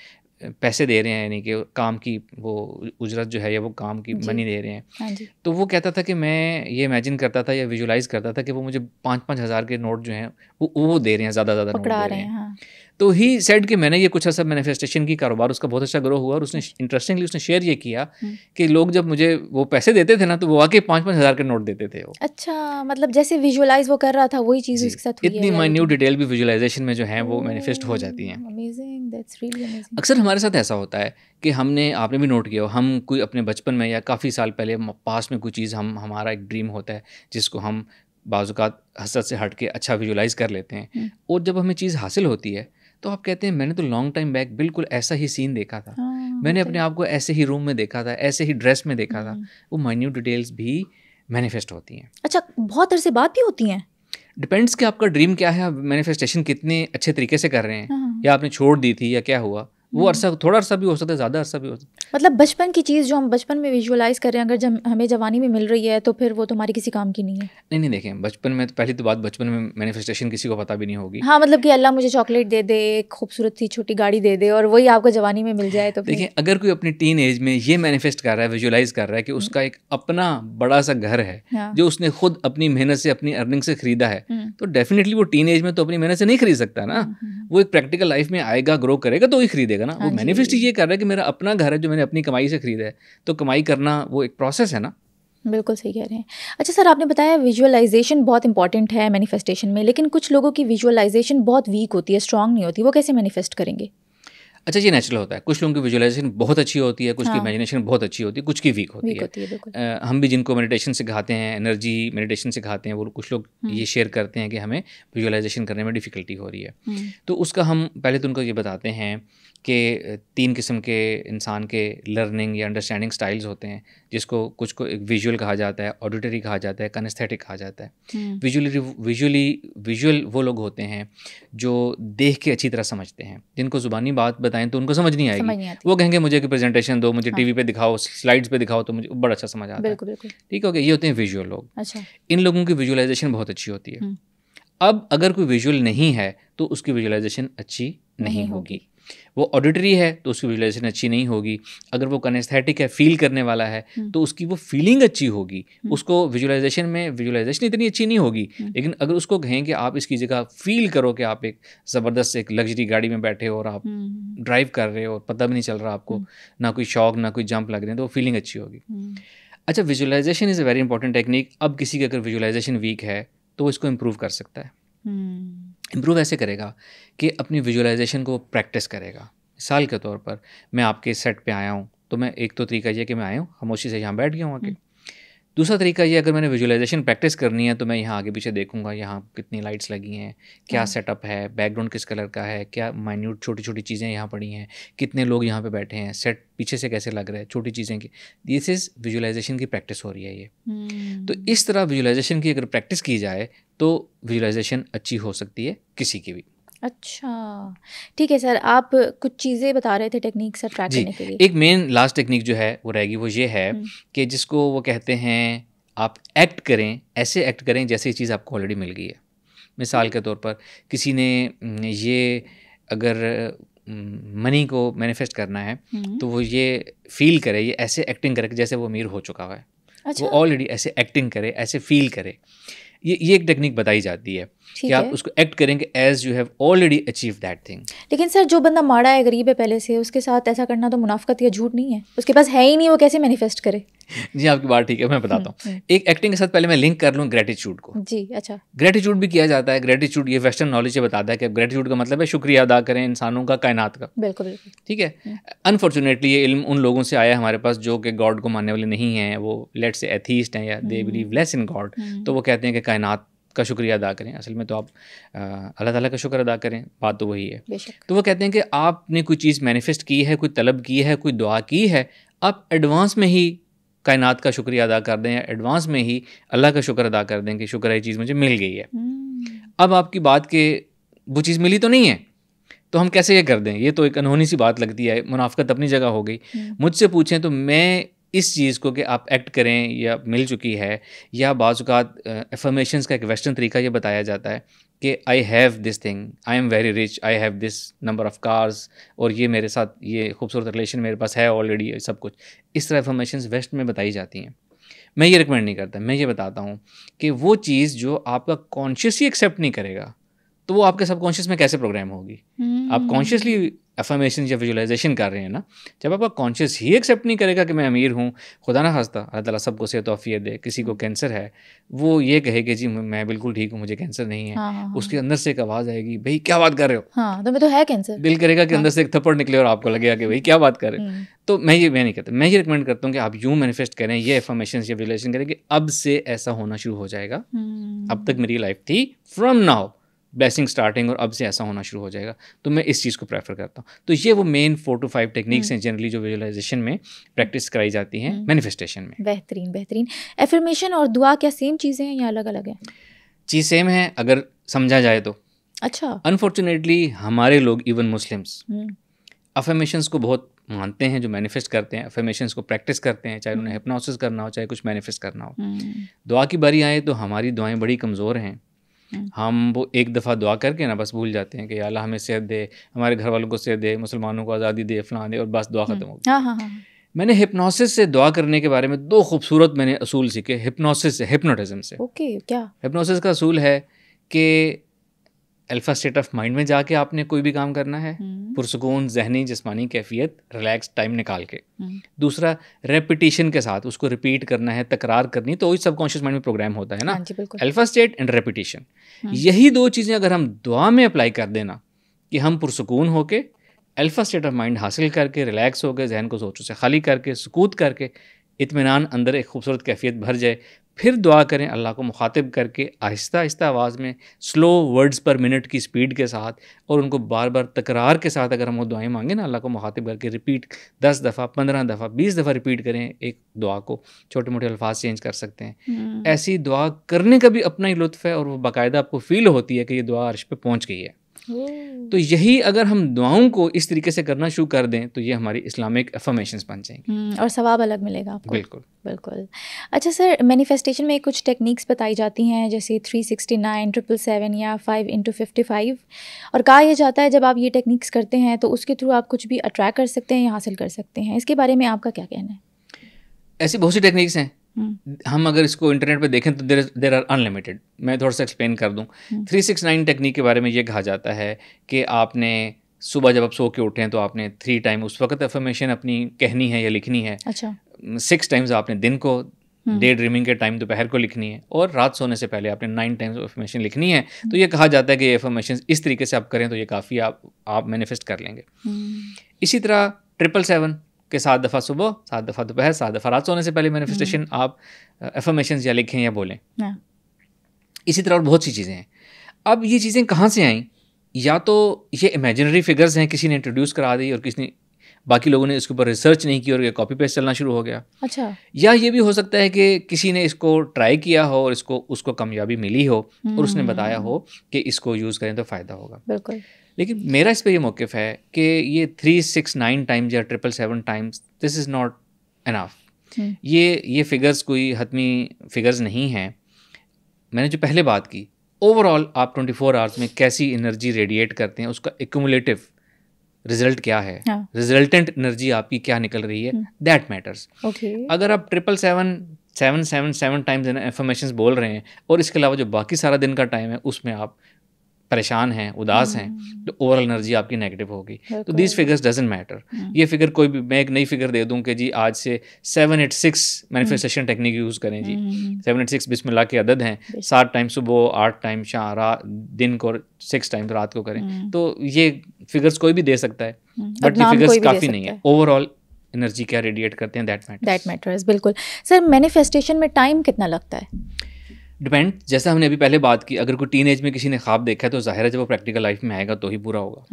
पैसे दे रहे हैं, यानी कि काम की वो उजरत जो है या वो काम की मनी दे रहे हैं। हाँ जी। तो वो कहता था कि मैं ये इमेजिन करता था या विजुलाइज करता था कि वो मुझे 5-5 हज़ार के नोट जो हैं वो दे रहे हैं, ज़्यादा नोट पकड़ा दे रहे रहे हैं। हैं। हाँ। तो ही सेड कि मैंने ये कुछ ऐसा मैनिफेस्टेशन की कारोबार उसका बहुत अच्छा ग्रो हुआ, और उसने इंटरेस्टिंगली उसने शेयर ये किया कि लोग जब मुझे वो पैसे देते थे ना, तो वो आके 5-5 हज़ार के नोट देते थे वो। अच्छा, मतलब जैसे विजुअलाइज वो कर रहा था वही चीज़ जी, उसके साथ हुई है इतनी reality माइन्यूट में। डिटेल भी विजुअलाइजेशन में जो है वो मैनिफेस्ट हो जाती हैं। Amazing, that's really amazing. अक्सर हमारे साथ ऐसा होता है कि आपने भी नोट किया हो, हम कोई अपने बचपन में या काफ़ी साल पहले पास में कोई चीज़ हमारा एक ड्रीम होता है जिसको हम बाज़-औक़ात हसरत से हट के अच्छा विजुलाइज़ कर लेते हैं, और जब हमें चीज़ हासिल होती है तो आप कहते हैं मैंने तो लॉन्ग टाइम बैक बिल्कुल ऐसा ही सीन देखा था, मैंने अपने आप को ऐसे ही रूम में देखा था, ऐसे ही ड्रेस में देखा था। वो माइन्यूट डिटेल्स भी मैनिफेस्ट होती हैं। अच्छा, बहुत अरसे बाद भी होती हैं? डिपेंड्स कि आपका ड्रीम क्या है, आप मैनिफेस्टेशन कितने अच्छे तरीके से कर रहे हैं, या आपने छोड़ दी थी या क्या हुआ। वो अरसा, थोड़ा अरसा भी हो सकता है, ज़्यादा अरसा भी हो सकता है। मतलब बचपन की चीज़ जो हम बचपन में विजुअलाइज कर रहे हैं, अगर जब हमें जवानी में मिल रही है तो फिर वो तुम्हारी किसी काम की नहीं है। नहीं देखें, बचपन में तो पहली तो बात, बचपन में मैनिफेस्टेशन किसी को पता भी नहीं होगी। हाँ, मतलब कि अल्लाह मुझे चॉकलेट दे दे, एक खूबसूरत सी छोटी गाड़ी दे दे, और वही आपको जवानी में मिल जाए तो फिर। देखिए, अगर कोई अपनी टीन एज में ये मैनिफेस्ट कर रहा है, विजुअलाइज कर रहा है कि उसका एक अपना बड़ा सा घर है, हाँ। जो उसने खुद अपनी मेहनत से, अपनी अर्निंग से खरीदा है, तो डेफिनेटली वो टीन एज में तो अपनी मेहनत से नहीं खरीद सकता ना। वो एक प्रैक्टिकल लाइफ में आएगा, ग्रो करेगा तो ही खरीदेगा ना। वो मैनिफेस्ट ये कर रहा है कि मेरा अपना घर है जो मैंने अपनी कमाई से खरीदा है, तो कमाई करना वो एक प्रोसेस है ना। बिल्कुल सही कह रहे हैं। अच्छा सर, आपने बताया विजुअलाइजेशन बहुत इंपॉर्टेंट है मैनिफेस्टेशन में, लेकिन कुछ लोगों की विजुअलाइजेशन बहुत वीक होती है, स्ट्रांग नहीं होती, वो कैसे मैनिफेस्ट करेंगे? अच्छा, ये नेचुरल होता है। कुछ लोगों की विजुअलाइजेशन बहुत अच्छी होती है, कुछ की इमेजिनेशन बहुत अच्छी होती है, कुछ की वीक होती है। हम भी जिनको मेडिटेशन सिखाते हैं, एनर्जी मेडिटेशन सिखाते हैं, वो कुछ लोग ये शेयर करते हैं कि हमें विजुअलाइजेशन करने में डिफ़िकल्टी हो रही है। तो उसका हम पहले तो उनको ये बताते हैं कि 3 किस्म के इंसान के लर्निंग या अंडरस्टैंडिंग स्टाइल्स होते हैं, जिसको कुछ को एक विजुअल कहा जाता है, ऑडिटरी कहा जाता है, काइनेस्थेटिक कहा जाता है। विजुअल वो लोग होते हैं जो देख के अच्छी तरह समझते हैं, जिनको ज़ुबानी बात बताएं तो उनको समझ नहीं आएगी। वो कहेंगे मुझे एक प्रेजेंटेशन दो, मुझे टीवी पे दिखाओ, स्लाइड्स पे दिखाओ, तो मुझे बड़ा अच्छा समझ आता है। ठीक हो गया, ये होते हैं विजुअल लोग। अच्छा। इन लोगों की विजुअलाइजेशन बहुत अच्छी होती है। अब अगर कोई विजुअल नहीं है तो उसकी विजुअलाइजेशन अच्छी नहीं होगी। वो ऑडिटरी है तो उसकी विजुअलाइजेशन अच्छी नहीं होगी। अगर वो काइनेस्थेटिक है, फील करने वाला है, तो उसकी वो फीलिंग अच्छी होगी। उसको विजुअलाइजेशन इतनी अच्छी नहीं होगी, लेकिन अगर उसको कहें कि आप इसकी जगह फील करो कि आप एक ज़बरदस्त एक लग्जरी गाड़ी में बैठे हो और आप ड्राइव कर रहे हो और पता भी नहीं चल रहा आपको, ना कोई शौक ना कोई जंप लग रहे हैं, तो वो फीलिंग अच्छी होगी। अच्छा, visualisation is a very important technique. अब किसी की अगर विजुअलाइजेशन वीक है तो वो इसको इम्प्रूव कर सकता है। इम्प्रूव ऐसे करेगा कि अपनी विजुअलाइजेशन को प्रैक्टिस करेगा। मिसाल के तौर पर मैं आपके सेट पे आया हूँ, तो मैं एक तो तरीका ये कि मैं आया हूँ, खामोशी से यहाँ बैठ गया हूँ आके। दूसरा तरीका ये, अगर मैंने विजुअलाइजेशन प्रैक्टिस करनी है तो मैं यहाँ आगे पीछे देखूंगा, यहाँ कितनी लाइट्स लगी हैं, क्या सेटअप है, बैकग्राउंड किस कलर का है, क्या माइन्यूट छोटी छोटी चीज़ें यहाँ पड़ी हैं, कितने लोग यहाँ पे बैठे हैं, सेट पीछे से कैसे लग रहा है, छोटी चीज़ें की। दिस इज़ विजुअलाइजेशन की प्रैक्टिस हो रही है ये। तो इस तरह विजुअलाइजेशन की अगर प्रैक्टिस की जाए तो विजुअलाइजेशन अच्छी हो सकती है किसी की भी। अच्छा, ठीक है सर, आप कुछ चीज़ें बता रहे थे टेक्निक्स ट्रैक करने के लिए। एक मेन लास्ट टेक्निक जो है वो रहेगी, वो ये है कि जिसको वो कहते हैं आप एक्ट करें, ऐसे एक्ट करें जैसे ये चीज़ आपको ऑलरेडी मिल गई है। मिसाल के तौर पर किसी ने ये अगर मनी को मैनिफेस्ट करना है तो वो ये फील करे, ये ऐसे एक्टिंग करे जैसे वो अमीर हो चुका है। अच्छा। वो ऑलरेडी ऐसे एक्टिंग करे, ऐसे फील करे। ये एक टेक्निक बताई जाती है कि आप उसको एक्ट करेंगे as you have already achieve that thing. लेकिन सर, जो बंदा माड़ा है, गरीब है पहले से, उसके साथ ऐसा करना तो मुनाफिकत या झूठ नहीं है? उसके पास है ही नहीं, वो कैसे मैनिफेस्ट करे? जी, आपकी बात ठीक है, मैं बताता हूँ। एक एक्टिंग के साथ पहले मैं लिंक कर लूँ ग्रेटिट्यूड को। जी, अच्छा। ग्रेटिट्यूड भी किया जाता है। ग्रेटिट्यूड ये वेस्टर्न नॉलेज से बताता है कि ग्रेटिट्यूड का मतलब है शुक्रिया अदा करें इंसानों का, कायनात का। बिल्कुल बिल्कुल, ठीक है। अनफॉर्चुनेटली ये इल्म उन लोगों से आया हमारे पास जो कि गॉड को मानने वाले नहीं हैं, वो लेट्स से एथीस्ट हैं या they believe less in God. तो वो कहते हैं कि कायनात का शुक्रिया अदा करें। असल में तो आप अल्लाह ताला का शुक्र अदा करें, बात तो वही है। तो वो कहते हैं कि आपने कोई चीज़ मैनिफेस्ट की है, कोई तलब की है, कोई दुआ की है, आप एडवांस में ही कायनात का शुक्रिया अदा कर दें या एडवांस में ही अल्लाह का शुक्र अदा कर दें कि शुक्र है ये चीज़ मुझे मिल गई है। अब आपकी बात के वो चीज़ मिली तो नहीं है, तो हम कैसे ये कर दें? ये तो एक अनहोनी सी बात लगती है, मुनाफिकत अपनी जगह हो गई। मुझसे पूछें तो मैं इस चीज़ को कि आप एक्ट करें या मिल चुकी है, या बाज़ औक़ात अफ़र्मेशंस का एक वेस्टर्न तरीका ये बताया जाता है कि I have this thing, I am very rich, I have this number of cars, और ये मेरे साथ ये खूबसूरत रिलेशन मेरे पास है ऑलरेडी, सब कुछ इस तरह अफ़र्मेशंस वेस्ट में बताई जाती हैं। मैं ये रिकमेंड नहीं करता, मैं ये बताता हूँ कि वो चीज़ जो आपका कॉन्शियस ही एक्सेप्ट नहीं करेगा, तो वो आपके सबकॉन्शियस में कैसे प्रोग्राम होगी। आप कॉन्शियसली अफर्मेशन या विजुअलाइजेशन कर रहे हैं ना, जब आपका कॉन्शियस ही एक्सेप्ट नहीं करेगा कि मैं अमीर हूँ, खुदा ना खास्ता अल्लाह ताला सबको सेहत औफियत दे, किसी को कैंसर है, वो ये कहे कि जी मैं बिल्कुल ठीक हूँ, मुझे कैंसर नहीं है। हाँ। उसके अंदर से एक आवाज़ आएगी, भाई क्या बात कर रहे हो। हाँ, तो मैं तो है कैंसर। दिल करेगा कि अंदर से एक थप्पड़ निकले और आपको लगेगा कि भाई क्या बात कर रहे हो। तो मैं नहीं कहता, मैं ये रिकमेंड करता हूँ कि आप यूँ मैनिफेस्ट करें, ये अफर्मेशन या विजुअलाइजेशन करें कि अब से ऐसा होना शुरू हो जाएगा। अब तक मेरी लाइफ थी, फ्रॉम नाउ ब्लेसिंग स्टार्टिंग, और अब से ऐसा होना शुरू हो जाएगा। तो मैं इस चीज़ को प्रेफर करता हूँ। तो ये वो मेन 4 to 5 टेक्निक्स हैं जनरली जो विजुअलाइजेशन में प्रैक्टिस कराई जाती हैं मैनिफेस्टेशन में। बेहतरीन। एफर्मेशन और दुआ क्या सेम चीज़ें हैं या अलग अलग हैं? चीज़ सेम है अगर समझा जाए तो। अच्छा। अनफॉर्चुनेटली हमारे लोग, इवन मुस्लिम्स, अफर्मेशंस को बहुत मानते हैं, जो मैनिफेस्ट करते हैं, अफर्मेशंस को प्रैक्टिस करते हैं, चाहे उन्हें हिप्नोसिस करना हो, चाहे कुछ मैनिफेस्ट करना हो। दुआ की बारी आए तो हमारी दुआएं बड़ी कमज़ोर हैं। हम वो एक दफ़ा दुआ करके ना बस भूल जाते हैं कि अल्लाह हमें सेहत दे, हमारे घर वालों को सेहत दे, मुसलमानों को आज़ादी दे, फलां दे, और बस दुआ ख़त्म हो गई। हाँ। मैंने हिप्नोसिस से दुआ करने के बारे में 2 खूबसूरत मैंने असूल सीखे हिप्नोसिस से, हिप्नोटिज्म से। ओके, क्या? हिप्नोसिस का असूल है कि अल्फा स्टेट ऑफ माइंड में जाके आपने कोई भी काम करना है, पुरसुकून ज़हनी जिस्मानी कैफियत, रिलैक्स टाइम निकाल के। दूसरा, रेपिटिशन के साथ उसको रिपीट करना है, तकरार करनी, तो वही सबकॉन्शियस माइंड में प्रोग्राम होता है ना, अल्फा स्टेट एंड रेपिटिशन। यही 2 चीज़ें अगर हम दुआ में अप्लाई कर देना कि हम पुरसुकून होके अल्फा स्टेट ऑफ माइंड हासिल करके, रिलैक्स हो गए, जहन को सोचों से खाली करके, सुकूत करके, इत्मीनान अंदर एक खूबसूरत कैफियत भर जाए, फिर दुआ करें अल्लाह को मुखातिब करके, आहिस्ता आहिस्ता आवाज़ में, स्लो वर्ड्स पर मिनट की स्पीड के साथ, और उनको बार बार तकरार के साथ अगर हम वो दुआएं मांगें ना, अल्लाह को मुखातिब करके रिपीट 10 दफ़ा, 15 दफ़ा, 20 दफ़ा रिपीट करें एक दुआ को, छोटे मोटे अल्फाज चेंज कर सकते हैं। ऐसी दुआ करने का भी अपना ही लुत्फ़ है, और वो बाकायदा आपको फ़ील होती है कि ये दुआ अर्श पे पहुँच गई है। तो यही अगर हम दुआओं को इस तरीके से करना शुरू कर दें तो ये हमारी इस्लामिक अफर्मेशंस बन जाएंगी, और सवाब अलग मिलेगा आपको। बिल्कुल। अच्छा सर, मैनिफेस्टेशन में कुछ टेक्निक्स बताई जाती हैं जैसे 369, 777 या 5 into 55, और कहा यह जाता है जब आप ये टेक्निक्स करते हैं तो उसके थ्रू आप कुछ भी अट्रैक्ट कर सकते हैं या हासिल कर सकते हैं। इसके बारे में आपका क्या कहना है? ऐसी बहुत सी टेक्निक्स हैं, हम अगर इसको इंटरनेट पे देखें तो देर आर अनलिमिटेड। मैं थोड़ा सा एक्सप्लेन कर दूं। 369 टेक्निक के बारे में ये कहा जाता है कि आपने सुबह जब आप सो के उठें तो आपने 3 टाइम उस वक्त अफर्मेशन अपनी कहनी है या लिखनी है। अच्छा। 6 टाइम्स आपने दिन को, डे ड्रीमिंग के टाइम दोपहर को लिखनी है, और रात सोने से पहले आपने 9 टाइम्स अफर्मेशन लिखनी है। तो ये कहा जाता है कि ये अफर्मेशन इस तरीके से आप करें तो ये काफ़ी आप मैनिफेस्ट कर लेंगे। इसी तरह 777 के 7 दफ़ा सुबह, 7 दफ़ा दोपहर, 7 दफ़ा रात सोने से पहले मैनिफेस्टेशन आप अफर्मेशंस या लिखें या बोलें। इसी तरह और बहुत सी चीज़ें हैं। अब ये चीज़ें कहाँ से आईं? या तो ये इमेजिनरी फिगर्स हैं, किसी ने इंट्रोड्यूस करा दी और किसी ने, बाकी लोगों ने इसके ऊपर रिसर्च नहीं की और ये कॉपी पेस्ट चलना शुरू हो गया। अच्छा। या ये भी हो सकता है कि किसी ने इसको ट्राई किया हो और उसको कामयाबी मिली हो और उसने बताया हो कि इसको यूज़ करें तो फ़ायदा होगा। बिल्कुल। लेकिन मेरा इस पे ये मौक़िफ़ है कि ये 369 टाइम्स या 777 times, this is not enough. ये फिगर्स कोई हतमी फिगर्स नहीं हैं। मैंने जो पहले बात की, ओवरऑल आप 24 आवर्स में कैसी एनर्जी रेडिएट करते हैं, उसका एक्यूमुलेटिव रिजल्ट क्या है, रिजल्टेंट एनर्जी आपकी क्या निकल रही है, दैट मैटर्स। अगर आप 777 टाइम्स इन्फॉर्मेशन बोल रहे हैं और इसके अलावा जो बाकी सारा दिन का टाइम है उसमें आप परेशान हैं, उदास हैं, तो ओवरऑल एनर्जी आपकी नेगेटिव होगी। तो दीज फिगर्स डजंट मैटर। ये फिगर कोई भी, मैं एक नई फिगर दे दूं कि जी आज से 786 मैनिफेस्टेशन टेक्निक यूज़ करें जी। 786 बिस्मिल्लाह के अदद हैं, 7 टाइम सुबह, 8 टाइम दिन को, 6 टाइम रात को करें। तो ये फिगर्स कोई भी दे सकता है, बट ये फिगर्स काफ़ी नहीं है। ओवरऑल एनर्जी क्या रेडिएट करते हैं, दैट मैटर्स। बिल्कुल। सर, मैनिफेस्टेशन में टाइम कितना लगता है? डिपेंड, जैसा हमने अभी पहले बात की, अगर कोई टीन एज में किसी ने ख्वाब देखा है तो जाहिर है जब वो प्रैक्टिकल लाइफ में आएगा तो ही पूरा होगा।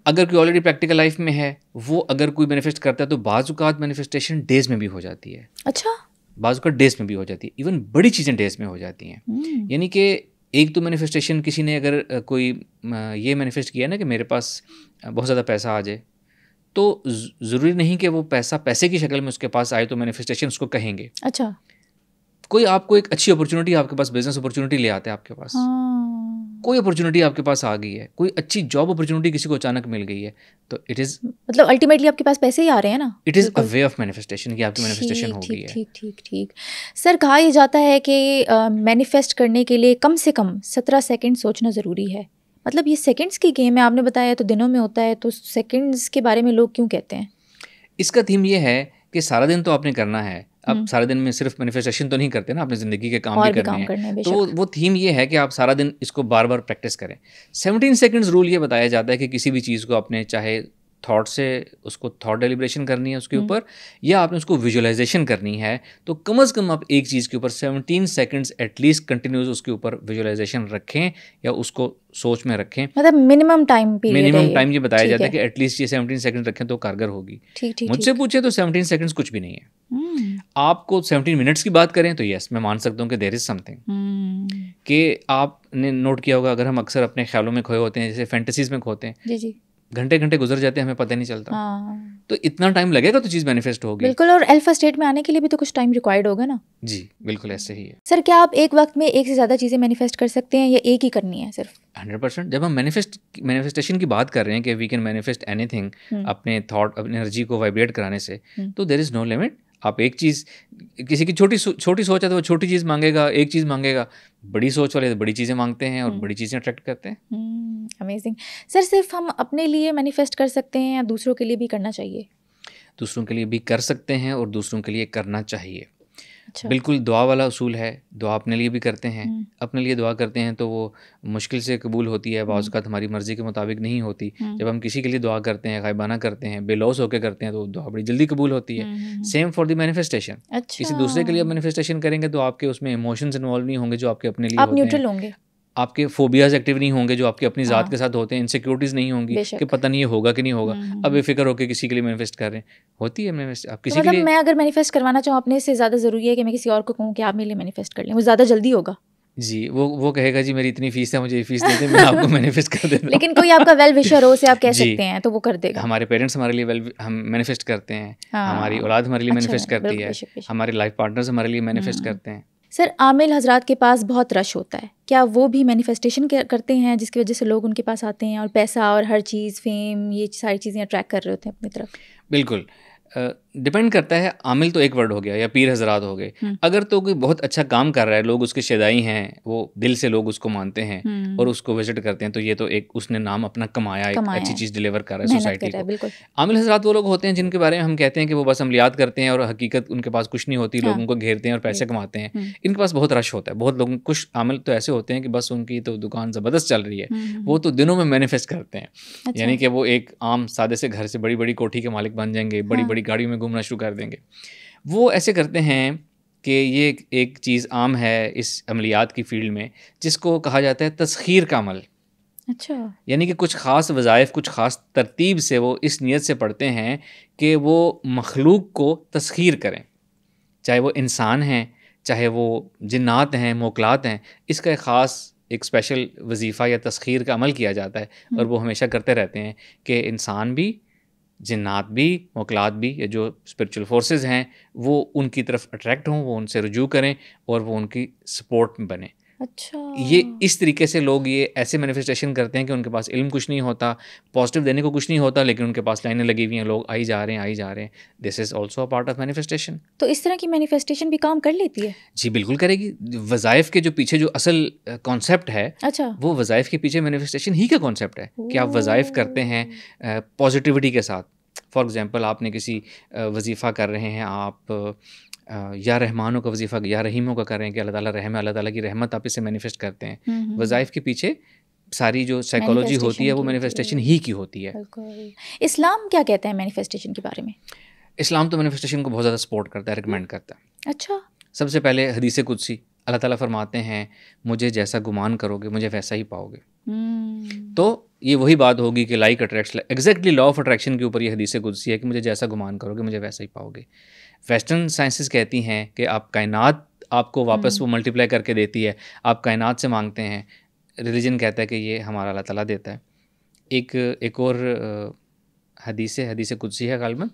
अगर कोई ऑलरेडी प्रैक्टिकल लाइफ में है, वो अगर कोई मैनिफेस्ट करता है तो बाज़ औक़ात मैनिफेस्टेशन डेज में भी हो जाती है। अच्छा। बाज़ औक़ात डेज में भी हो जाती है, इवन बड़ी चीज़ें डेज में हो जाती हैं। यानी कि एक तो मैनिफेस्टेशन, किसी ने अगर कोई ये मैनिफेस्ट किया ना कि मेरे पास बहुत ज़्यादा पैसा आ जाए, तो ज़रूरी नहीं कि वो पैसा पैसे की शक्ल में उसके पास आए तो मैनिफेस्टेशन उसको कहेंगे। अच्छा। कोई आपको एक अच्छी अपॉर्चुनिटी आपके पास, बिजनेस अपॉर्चुनिटी ले आता है आपके पास, कोई अपॉर्चुनिटी आपके पास आ गई है, कोई अच्छी जॉब अपॉर्चुनिटी किसी को अचानक मिल गई है, तो इट इज़ मतलब अल्टीमेटली आपके पास पैसे ही आ रहे हैं ना। It is a way of manifestation कि आपकी मैनिफेस्टेशन हो गई है। ठीक ठीक ठीक। सर, कहा यह जाता है कि मैनिफेस्ट करने के लिए कम से कम 17 सेकंड सोचना ज़रूरी है। मतलब ये सेकंड्स की गेम है, आपने बताया तो दिनों में होता है, तो सेकंड्स के बारे में लोग क्यों कहते हैं? इसका थीम ये है कि सारा दिन तो आपने करना है। अब सारा दिन में सिर्फ मैनिफेस्टेशन तो नहीं करते ना, अपनी ज़िंदगी के काम भी करने हैं। तो वो थीम ये है कि आप सारा दिन इसको बार बार प्रैक्टिस करें। 17 सेकंड्स रूल ये बताया जाता है कि किसी भी चीज़ को आपने चाहे थॉट से उसको थॉट डेलिब्रेशन करनी है उसके ऊपर, या आपने उसको विजुअलाइजेशन करनी है, तो कम से कम आप एक चीज़ के ऊपर 17 सेकंड्स एटलीस्ट कंटिन्यूस उसके ऊपर विजुअलाइजेशन रखें या उसको सोच में रखें। मतलब मिनिमम टाइम पीरियड है, मिनिमम टाइम ये बताया जाता है कि एटलीस्ट ये 17 सेकंड रखें तो कारगर होगी। मुझसे पूछे तो 17 सेकंड्स कुछ भी नहीं है। आपको 17 मिनट्स की बात करें तो यस, मैं मान सकता हूँ कि देयर इज समथिंग। कि आपने नोट किया होगा, अगर हम अक्सर अपने ख्यालों में खोए होते हैं, जैसे फैंटेसीज में खोते हैं, जी जी, घंटे घंटे गुजर जाते हैं, हमें पता नहीं चलता। तो इतना टाइम लगेगा तो चीज़ मैनिफेस्ट होगी। बिल्कुल, और अल्फा स्टेट में आने के लिए भी तो कुछ टाइम रिक्वायर्ड होगा ना। जी बिल्कुल ऐसे ही है। सर, क्या आप एक वक्त में एक से ज़्यादा चीज़ें मैनिफेस्ट कर सकते हैं या एक ही करनी है सिर्फ? 100%। जब हम मैनिफेस्टेशन की बात कर रहे हैं कि वी कैन मैनिफेस्ट एनीथिंग अपने थॉट, अपनी एनर्जी को वाइब्रेट कराने से, तो देयर इज़ नो लिमिट। आप एक चीज़, किसी की छोटी सोच है तो वो छोटी चीज़ मांगेगा, एक चीज़ मांगेगा। बड़ी सोच वाले तो बड़ी चीज़ें मांगते हैं और बड़ी चीज़ें अट्रैक्ट करते हैं। अमेजिंग। सर, सिर्फ हम अपने लिए मैनिफेस्ट कर सकते हैं या दूसरों के लिए भी करना चाहिए? दूसरों के लिए भी कर सकते हैं और दूसरों के लिए करना चाहिए। अच्छा। बिल्कुल दुआ वाला उसूल है। दुआ अपने लिए भी करते हैं, अपने लिए दुआ करते हैं तो वो मुश्किल से कबूल होती है, बाज़ औक़ात हमारी मर्ज़ी के मुताबिक नहीं होती। जब हम किसी के लिए दुआ करते हैं, गायबाना करते हैं, बेलौस होकर करते हैं, तो दुआ बड़ी जल्दी कबूल होती है। Same for the manifestation. अच्छा। किसी दूसरे के लिए मैनिफेस्टेशन करेंगे तो आपके उसमें इमोशंस इन्वॉल्व नहीं होंगे जो आपके अपने लिए आप होते हैं। न्यूट्रल होंगे। आपके फोबियाज एक्टिव नहीं होंगे जो आपकी अपनी ज़ात के साथ होते हैं। इनसिक्योरिटीज़ नहीं होंगी कि पता नहीं ये होगा कि नहीं होगा। अब बेफिक्र होकर किसी के लिए मैनिफेस्ट कर रहे हैं, होती है मैनिफेस्ट। आप किसी के लिए, मैं अगर मैनिफेस्ट करवाना चाहूँ अपने से, ज़्यादा ज़रूरी है कि मैं किसी और को कहूँ कि आप मेरे लिए मैनिफेस्ट कर लें, वो ज़्यादा जल्दी होगा? जी, वो कहेगा जी मेरी इतनी फीस है, मुझे ये फीस दे दें, मैं आपको मैनिफेस्ट कर देता हूँ। लेकिन कोई आपका वेल विशर हो, उसे आप कह सकते हैं, तो वो कर देगा। हमारे पेरेंट्स हमारे लिए हम मैनिफेस्ट करते हैं, हमारी औलाद हमारे लिए मैनिफेस्ट करती है, हमारे लाइफ पार्टनर्स हमारे लिए मैनिफेस्ट करते हैं। सर, आमिल हजरात के पास बहुत रश होता है, क्या वो भी मैनिफेस्टेशन करते हैं जिसकी वजह से लोग उनके पास आते हैं और पैसा और हर चीज़, फेम, ये सारी चीज़ें अट्रैक्ट कर रहे होते हैं अपनी तरफ? बिल्कुल, डिपेंड करता है। आमिल तो एक वर्ड हो गया, या पीर हजरात हो गए। अगर तो कोई बहुत अच्छा काम कर रहा है, लोग उसके शदाई हैं, वो दिल से लोग उसको मानते हैं और उसको विजिट करते हैं, तो ये तो एक उसने नाम अपना कमाया, एक अच्छी चीज़ डिलीवर कर रहा है सोसाइटी को। आमिल हजरात वो लोग होते हैं जिनके बारे में हम कहते हैं कि वो बस अमलियात करते हैं और हकीकत उनके पास कुछ नहीं होती, लोगों को घेरते हैं और पैसे कमाते हैं। इनके पास बहुत रश होता है। बहुत लोग, कुछ आमिल तो ऐसे होते हैं कि बस उनकी तो दुकान ज़बरदस्त चल रही है, वो तो दिनों में मैनिफेस्ट करते हैं। यानी कि वो एक आम सादे से घर से बड़ी बड़ी कोठी के मालिक बन जाएंगे, बड़ी बड़ी गाड़ियों में घूमना शुरू कर देंगे। वो ऐसे करते हैं कि ये एक चीज़ आम है इस अमलियात की फील्ड में, जिसको कहा जाता है तस्खीर का अमल। अच्छा। यानी कि कुछ ख़ास वज़ाइफ, कुछ ख़ास तरतीब से वो इस नीयत से पढ़ते हैं कि वो मखलूक को तस्खीर करें, चाहे वो इंसान हैं, चाहे वो जिन्नात हैं, मोकलात हैं। इसका एक ख़ास, एक स्पेशल वजीफ़ा या तस्खीर का अमल किया जाता है और वो हमेशा करते रहते हैं कि इंसान भी, जिन्नात भी, मोकलात भी, या जो स्पिरिचुअल फोर्सेस हैं वो उनकी तरफ अट्रैक्ट हों, वो उनसे रुजू करें और वो उनकी सपोर्ट में बने। अच्छा। ये इस तरीके से लोग ये ऐसे मैनिफेस्टेशन करते हैं कि उनके पास इल्म कुछ नहीं होता, पॉजिटिव देने को कुछ नहीं होता, लेकिन उनके पास लाइनें लगी हुई हैं, लोग आई जा रहे हैं। This is also a part of manifestation. तो इस तरह की मैनिफेस्टेशन भी काम कर लेती है? जी बिल्कुल करेगी। वज़ाइफ के जो पीछे जो असल कॉन्सेप्ट है, अच्छा, वो वज़ाइफ के पीछे मैनिफेस्टेशन ही का कॉन्सेप्ट है कि आप वज़ाइफ करते हैं पॉजिटिविटी के साथ। फॉर एग्ज़ाम्पल, आपने किसी वजीफ़ा कर रहे हैं, आप या रहमानों का वजीफ़ा या रहीमों का कर रहे हैं कि अल्लाह ताला रहम है, अल्लाह ताला की रहमत आप इसे मैनिफेस्ट करते हैं। वज़ाइफ के पीछे सारी जो साइकोलॉजी होती है वो मैनिफेस्टेशन ही की होती है। इस्लाम क्या कहता है मैनिफेस्टेशन के बारे में? इस्लाम तो मैनिफेस्टेशन को बहुत ज़्यादा सपोर्ट करता है, रिकमेंड करता है। अच्छा। सबसे पहले हदीस कुदसी, अल्लाह ताला फरमाते हैं मुझे जैसा गुमान करोगे मुझे वैसा ही पाओगे। तो ये वही बात होगी कि like attracts, exactly law of attraction के ऊपर ये हदीस कुदसी है कि मुझे जैसा गुमान करोगे मुझे वैसा ही पाओगे। वेस्टर्न साइंसेस कहती हैं कि आप कायनात आपको वापस वो मल्टीप्लाई करके देती है, आप कायनात से मांगते हैं। रिलीजन कहता है कि ये हमारा अल्लाह ताला देता है। एक और हदीस कुदसी है गालिबन।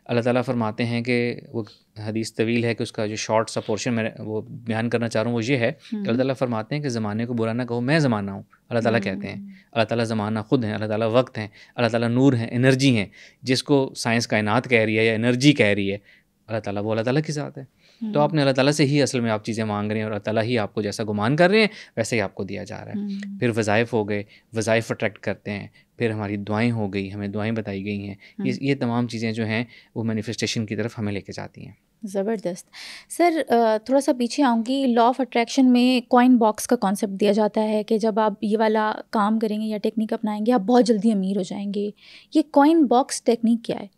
अल्लाह ताला फरमाते हैं कि वो हदीस तवील है कि उसका जो शॉर्ट सा पोर्शन मैं वो बयान करना चाह रहा हूँ वो ये है कि अल्लाह ताला फरमाते हैं कि ज़माने को बुरा ना कहो, मैं ज़माना हूँ। अल्लाह ताला कहते हैं, अल्लाह ताला ज़माना ख़ुद हैं, अल्लाह ताला वक्त हैं, अल्लाह ताला नूर हैं, एनर्जी हैं। जिसको साइंस कायनात कह रही है या एनर्जी कह रही है, अल्लाह ताला वो अल्लाह ताला की ज़ात है। तो आपने अल्लाह ताला से ही असल में आप चीज़ें मांग रहे हैं और अल्लाह ताला ही आपको जैसा गुमान कर रहे हैं वैसे ही आपको दिया जा रहा है। फिर वज़ाइफ हो गए, वज़ाइफ अट्रैक्ट करते हैं, फिर हमारी दुआएं हो गई, हमें दुआएं बताई गई हैं। ये तमाम चीज़ें जो हैं वो मैनिफेस्टेशन की तरफ हमें लेके जाती हैं। ज़बरदस्त। सर थोड़ा सा पीछे आऊँगी, लॉ ऑफ अट्रैक्शन में कॉइन बॉक्स का कॉन्सेप्ट दिया जाता है कि जब आप ये वाला काम करेंगे या टेक्निक अपनाएंगे आप बहुत जल्दी अमीर हो जाएंगे। ये कॉइन बॉक्स टेक्निक क्या है?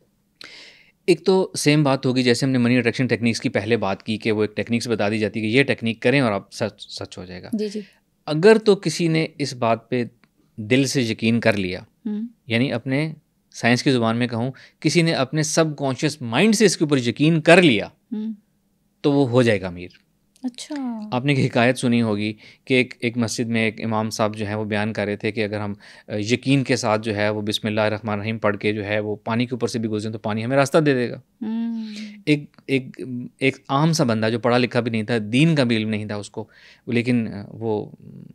एक तो सेम बात होगी जैसे हमने मनी अट्रैक्शन टेक्निक्स की पहले बात की कि वो एक टेक्निक्स बता दी जाती है कि ये टेक्निक करें और आप सच हो जाएगा। जी जी। अगर तो किसी ने इस बात पे दिल से यकीन कर लिया, यानी अपने साइंस की ज़ुबान में कहूँ, किसी ने अपने सबकॉन्शियस माइंड से इसके ऊपर यकीन कर लिया तो वो हो जाएगा अमीर। अच्छा। आपने एक हिकायत सुनी होगी कि एक मस्जिद में एक इमाम साहब जो है वो बयान कर रहे थे कि अगर हम यकीन के साथ जो है वो बिस्मिल्लाह रहमान रहीम पढ़ के जो है वो पानी के ऊपर से भी गुजरें तो पानी हमें रास्ता दे देगा। एक आम सा बंदा जो पढ़ा लिखा भी नहीं था, दीन का भी इल्म नहीं था उसको, लेकिन वो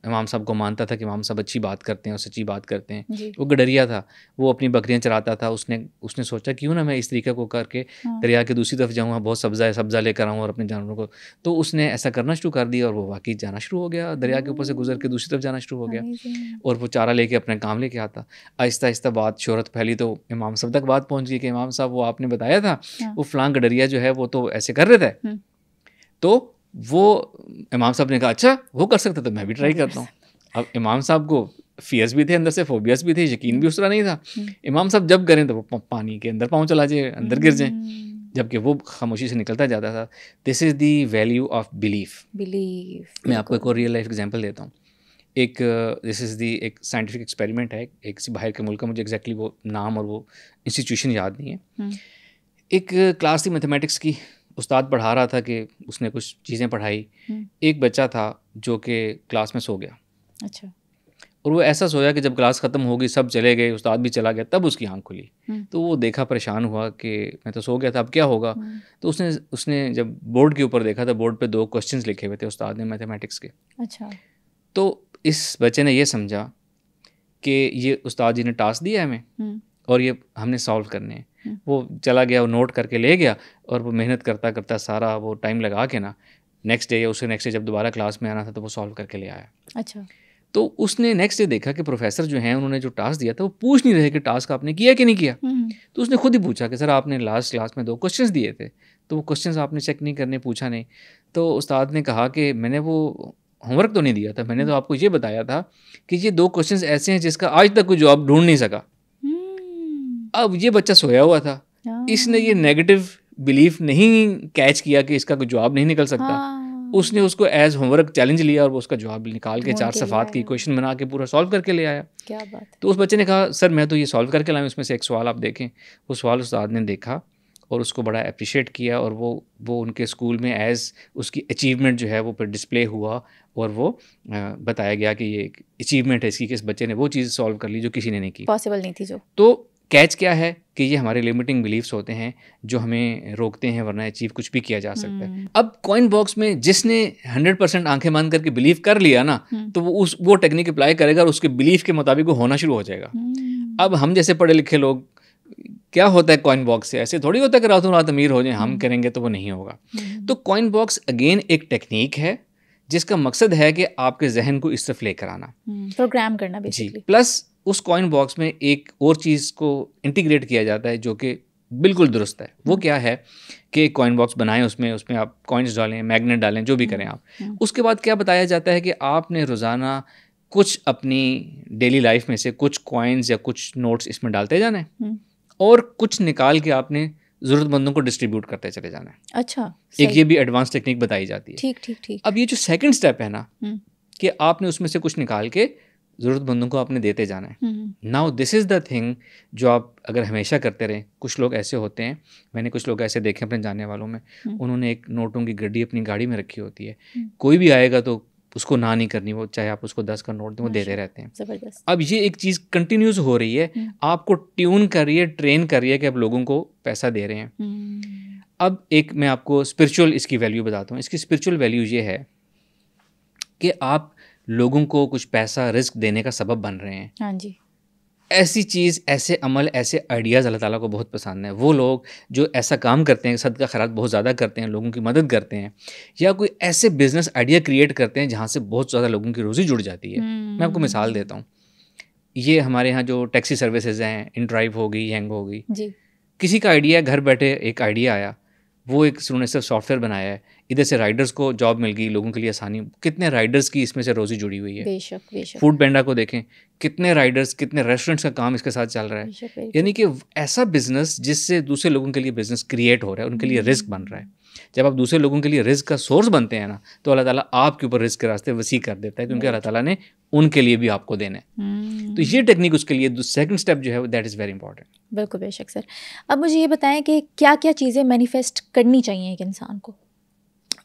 इमाम साहब को मानता था कि इमाम साहब अच्छी बात करते हैं और सच्ची बात करते हैं। वो गडरिया था, वो अपनी बकरियां चराता था। उसने सोचा क्यों ना मैं इस तरीके को करके दरिया के दूसरी तरफ जाऊँ, बहुत सब्ज़ा लेकर आऊँ और अपने जानवरों को, तो उसने ऐसा करना शुरू कर दिया और वो वाकई जाना शुरू हो गया, दरिया के ऊपर से गुजर के दूसरी तरफ जाना शुरू हो गया और वो चारा लेके अपना काम लेके आता। आहिस्ता आहिस्ता बात शोहरत फैली तो इमाम साहब तक बात पहुंच गई कि इमाम साहब वो आपने बताया था वो फलां गडरिया जो है वो तो ऐसे कर रहे थे। तो वो इमाम साहब ने कहा अच्छा वो कर सकता तो मैं भी ट्राई करता हूँ। अब इमाम साहब को फियर्स भी थे, अंदर से फोबियस भी थे, यकीन भी उस तरह नहीं था। इमाम साहब जब करें तो वो पानी के अंदर पाँव चला जाए, अंदर गिर जाए, जबकि वो खामोशी से निकलता जाता था। This is the value of belief. मैं आपको एक और रियल लाइफ एग्जांपल देता हूँ। दिस इज़ दी एक साइंटिफिक एक्सपेरिमेंट है एक बाहर के मुल्क का, मुझे एग्जैक्टली वो नाम और वो इंस्टीट्यूशन याद नहीं है। एक क्लास थी मैथमेटिक्स की, उस्ताद पढ़ा रहा था कि उसने कुछ चीज़ें पढ़ाई। एक बच्चा था जो कि क्लास में सो गया। अच्छा। और वो ऐसा सोया कि जब क्लास ख़त्म हो गई, सब चले गए, उस्ताद भी चला गया, तब उसकी आंख खुली। तो वो देखा, परेशान हुआ कि मैं तो सो गया था, अब क्या होगा। तो उसने जब बोर्ड के ऊपर देखा तो बोर्ड पे 2 क्वेश्चंस लिखे हुए थे उस्ताद ने मैथमेटिक्स के। अच्छा। तो इस बच्चे ने ये समझा कि ये उस्ताद जी ने टास्क दिया है हमें और ये हमने सॉल्व करने हैं। वो चला गया, वो नोट करके ले गया और वो मेहनत करता करता सारा वो टाइम लगा के ना नेक्स्ट डे या उससे नेक्स्ट डे जब दोबारा क्लास में आना था तो वो सॉल्व करके ले आया। अच्छा। तो उसने नेक्स्ट डे देखा कि प्रोफेसर जो हैं उन्होंने जो टास्क दिया था वो पूछ नहीं रहे कि टास्क आपने किया कि नहीं किया। तो उसने खुद ही पूछा कि सर आपने लास्ट क्लास में 2 क्वेश्चंस दिए थे तो वो क्वेश्चंस आपने चेक नहीं करने, पूछा नहीं। तो उस्ताद ने कहा कि मैंने वो होमवर्क तो नहीं दिया था, मैंने तो आपको ये बताया था कि ये 2 क्वेश्चंस ऐसे हैं जिसका आज तक कोई जवाब ढूंढ नहीं सका। अब ये बच्चा सोया हुआ था, इसने ये नेगेटिव बिलीफ नहीं कैच किया कि इसका कोई जवाब नहीं निकल सकता। उसने उसको एज होमवर्क चैलेंज लिया और वो उसका जवाब निकाल के 4 सफ़ात की इक्वेशन बना के पूरा सॉल्व करके ले आया। क्या बात। तो उस बच्चे ने कहा सर मैं तो ये सॉल्व करके लाया, उसमें से एक सवाल आप देखें। वो सवाल उस्ताद ने देखा और उसको बड़ा अप्रिशिएट किया और वो उनके स्कूल में एज उसकी अचीवमेंट जो है वो फिर डिस्प्ले हुआ और वो बताया गया कि ये अचीवमेंट है इसकी कि इस बच्चे ने वो चीज़ सॉल्व कर ली जो किसी ने नहीं की, पॉसिबल नहीं थी जो। तो कैच क्या है कि ये हमारे लिमिटिंग बिलीफ्स होते हैं जो हमें रोकते हैं, वरना अचीव कुछ भी किया जा सकता है। अब कॉइन बॉक्स में जिसने 100% आंखें बंद करके बिलीव कर लिया ना तो वो टेक्निक अप्लाई करेगा और उसके बिलीफ के मुताबिक वो होना शुरू हो जाएगा। अब हम जैसे पढ़े लिखे लोग क्या होता है कॉइन बॉक्स से, ऐसे थोड़ी होता है कि रातों रात अमीर हो जाए, हम करेंगे तो वो नहीं होगा। तो कॉइन बॉक्स अगेन एक टेक्निक है जिसका मकसद है कि आपके जहन को इस तरफ लेकर आना, प्रोग्राम करना बेसिकली। प्लस उस कॉइन बॉक्स में एक और चीज़ को इंटीग्रेट किया जाता है जो कि बिल्कुल दुरुस्त है। वो क्या है कि कॉइन बॉक्स बनाएं, उसमें आप कॉइन्स डालें, मैग्नेट डालें, जो भी करें आप। उसके बाद क्या बताया जाता है कि आपने रोज़ाना कुछ अपनी डेली लाइफ में से कुछ कॉइन्स या कुछ नोट्स इसमें डालते जाना है और कुछ निकाल के आपने ज़रूरतमंदों को डिस्ट्रीब्यूट करते चले जाना है। अच्छा। एक ये भी एडवांस टेक्निक बताई जाती है। ठीक। अब ये जो सेकंड स्टेप है ना कि आपने उसमें से कुछ निकाल के ज़रूरतमंदों को आपने देते जाना है। Now this is the thing जो आप अगर हमेशा करते रहें। कुछ लोग ऐसे होते हैं, मैंने कुछ लोग ऐसे देखे अपने जानने वालों में, उन्होंने एक नोटों की गड्डी अपनी गाड़ी में रखी होती है। कोई भी आएगा तो उसको ना नहीं करनी, वो चाहे आप उसको 10 का नोट दें वो देते रहते हैं। जबरदस्त। अब ये एक चीज़ कंटिन्यूस हो रही है, आपको ट्यून कर रही है, ट्रेन कर रही है कि आप लोगों को पैसा दे रहे हैं। अब एक मैं आपको स्पिरिचुअल इसकी वैल्यू बताता हूँ। इसकी स्पिरिचुअल वैल्यू ये है कि आप लोगों को कुछ पैसा रिस्क देने का सबब बन रहे हैं। हाँ जी। ऐसी चीज़, ऐसे अमल, ऐसे आइडियाज़ अल्लाह ताला को बहुत पसंद है। वो लोग जो ऐसा काम करते हैं, सदका खैरात बहुत ज़्यादा करते हैं, लोगों की मदद करते हैं, या कोई ऐसे बिजनेस आइडिया क्रिएट करते हैं जहाँ से बहुत ज़्यादा लोगों की रोज़ी जुड़ जाती है। मैं आपको मिसाल देता हूँ। ये हमारे यहाँ जो टैक्सी सर्विसेज हैं, इनड्राइव हो गई, यंग हो गई, जी। किसी का आइडिया, घर बैठे एक आइडिया आया, वो एक उन्होंने सिर्फ सॉफ्टवेयर बनाया है, इधर से राइडर्स को जॉब मिल गई, लोगों के लिए आसानी। कितने राइडर्स की इसमें से रोज़ी जुड़ी हुई है। बेशक बेशक। फूड पेंडा को देखें, कितने राइडर्स, कितने रेस्टोरेंट्स का काम इसके साथ चल रहा है। बेशक, बिल्कुल। यानी कि ऐसा बिजनेस जिससे दूसरे लोगों के लिए बिजनेस क्रिएट हो रहा है, उनके लिए रिस्क बन रहा है। जब आप दूसरे लोगों के लिए रिस्क का सोर्स बनते हैं ना, तो अल्लाह ताला आपके ऊपर रिस्क के रास्ते वसी कर देता है, क्योंकि अल्लाह ताला ने उनके लिए भी आपको देना है। तो ये टेक्निक उसके लिए सेकंड स्टेप जो है दैट इज़ वेरी इंपॉर्टेंट। बिल्कुल बेशक सर। अब मुझे ये बताएं कि क्या क्या चीज़ें मैनिफेस्ट करनी चाहिए एक इंसान को?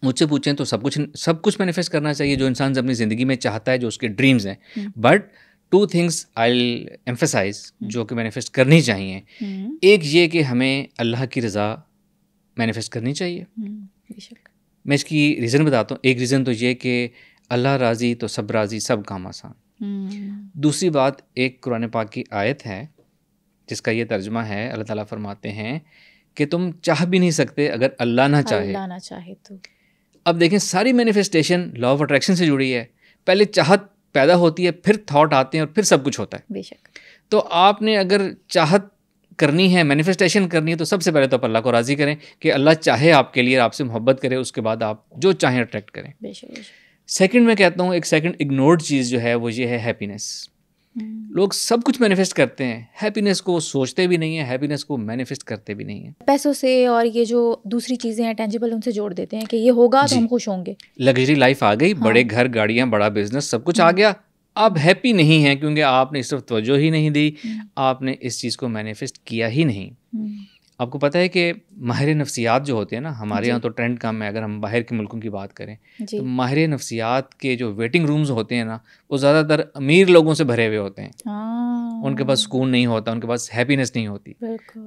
मुझसे पूछें तो सब कुछ मैनिफेस्ट करना चाहिए जो इंसान अपनी ज़िंदगी में चाहता है, जो उसके ड्रीम्स हैं। But 2 things I will emphasise जो कि मैनिफेस्ट करनी चाहिए। एक ये कि हमें अल्लाह की रज़ा मैनिफेस्ट करनी चाहिए। मैं इसकी रीज़न बताता हूँ। एक रीज़न तो ये कि अल्लाह राज़ी तो सब राज़ी, सब काम आसान। दूसरी बात, एक कुरान पाक की आयत है जिसका ये तर्जुमा है, अल्लाह ताला फरमाते हैं कि तुम चाह भी नहीं सकते अगर अल्लाह ना चाहे तो। अब देखें, सारी मैनिफेस्टेशन लॉ ऑफ अट्रैक्शन से जुड़ी है। पहले चाहत पैदा होती है, फिर थॉट आते हैं और फिर सब कुछ होता है। बेशक। तो आपने अगर चाहत करनी है, मैनिफेस्टेशन करनी है, तो सबसे पहले तो आप अल्लाह को राज़ी करें कि अल्लाह चाहे आपके लिए, आपसे मोहब्बत करे, उसके बाद आप जो चाहें अट्रैक्ट करें। बेशक। सेकंड मैं कहता हूँ, एक सेकंड इग्नोर्ड चीज़ जो है वो ये है हैप्पीनेस। लोग सब कुछ मैनिफेस्ट करते हैं, हैप्पीनेस को सोचते भी नहीं है, हैप्पीनेस को मैनिफेस्ट करते भी नहीं है। पैसों से और ये जो दूसरी चीज़ें हैं टेंजिबल, उनसे जोड़ देते हैं कि ये होगा तो हम खुश होंगे। लग्जरी लाइफ आ गई, बड़े घर, गाड़ियाँ, बड़ा बिजनेस, सब कुछ आ गया। आप हैप्पी नहीं हैं क्योंकि आपने इस तरफ तवज्जो ही नहीं दी, आपने इस चीज़ को मैनिफेस्ट किया ही नहीं। आपको पता है कि माहिर नफ्सियात जो होते हैं ना, हमारे यहाँ तो ट्रेंड कम है, अगर हम बाहर के मुल्कों की बात करें तो माहिर नफ्सियात के जो वेटिंग रूम्स होते हैं ना, वो ज़्यादातर अमीर लोगों से भरे हुए होते हैं। उनके पास सुकून नहीं होता, उनके पास हैप्पीनेस नहीं होती।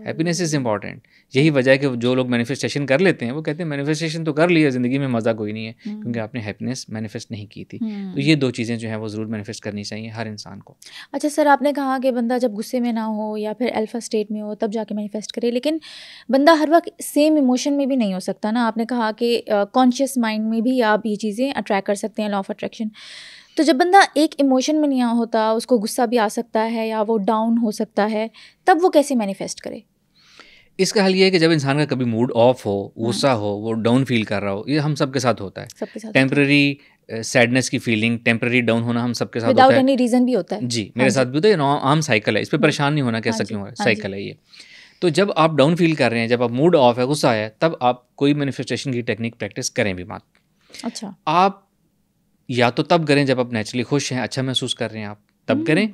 Happiness is important. यही वजह है कि जो लोग मैनिफेस्टेशन कर लेते हैं वो कहते हैं मैनिफेस्टेशन तो कर लिया, ज़िंदगी में मज़ा कोई नहीं है, क्योंकि आपने हैप्पीनेस मैनिफेस्ट नहीं की थी। तो ये 2 चीज़ें जो हैं वो ज़रूर मैनिफेस्ट करनी चाहिए हर इंसान को। अच्छा सर, आपने कहा कि बंदा जब गुस्से में ना हो या फिर अल्फा स्टेट में हो तब जाके मैनिफेस्ट करे, लेकिन बंदा हर वक्त सेम इमोशन में भी नहीं हो सकता ना। आपने कहा कि कॉन्शियस माइंड में भी आप ये चीज़ें अट्रैक्ट कर सकते हैं, लॉ ऑफ अट्रैक्शन। तो जब बंदा एक इमोशन में नहीं होता, उसको गुस्सा भी आ सकता है या वो डाउन हो सकता है, तब वो कैसे मैनिफेस्ट करे? इसका हल ये है कि जब इंसान का कभी मूड ऑफ हो, गुस्सा हो, वो डाउन फील कर रहा हो, ये हम सबके साथ होता है। टेम्पररी सैडनेस की फीलिंग, टेम्पररी डाउन होना हम सबके साथ होता है। विदाउट एनी रीज़न भी होता है। जी, मेरे साथ भी होता है। आम साइकिल है, इस पर परेशान नहीं होना कि ऐसा क्यों हो रहा है, साइकिल है ये। तो जब आप डाउन फील कर रहे हैं, जब आप मूड ऑफ है, गुस्सा है, तब आप कोई मैनिफेस्टेशन की टेक्निक प्रैक्टिस करें भी मत। अच्छा। आप या तो तब करें जब आप नेचुरली खुश हैं, अच्छा महसूस कर रहे हैं, आप तब करें।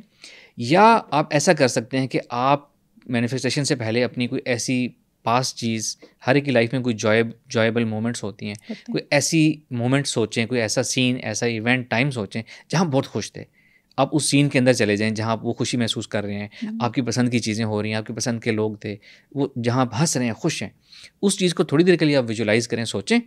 या आप ऐसा कर सकते हैं कि आप मैनिफेस्टेशन से पहले अपनी कोई ऐसी पास चीज़, हर एक की लाइफ में कोई जॉयबल मोमेंट्स होती हैं, कोई ऐसी मोमेंट्स सोचें, कोई ऐसा सीन, ऐसा इवेंट, टाइम सोचें जहाँ बहुत खुश थे। आप उस सीन के अंदर चले जाएं जहाँ आप वो खुशी महसूस कर रहे हैं, आपकी पसंद की चीज़ें हो रही हैं, आपकी पसंद के लोग थे, वो जहाँ आप हंस रहे हैं, खुश हैं, उस चीज़ को थोड़ी देर के लिए आप विजुलाइज करें, सोचें।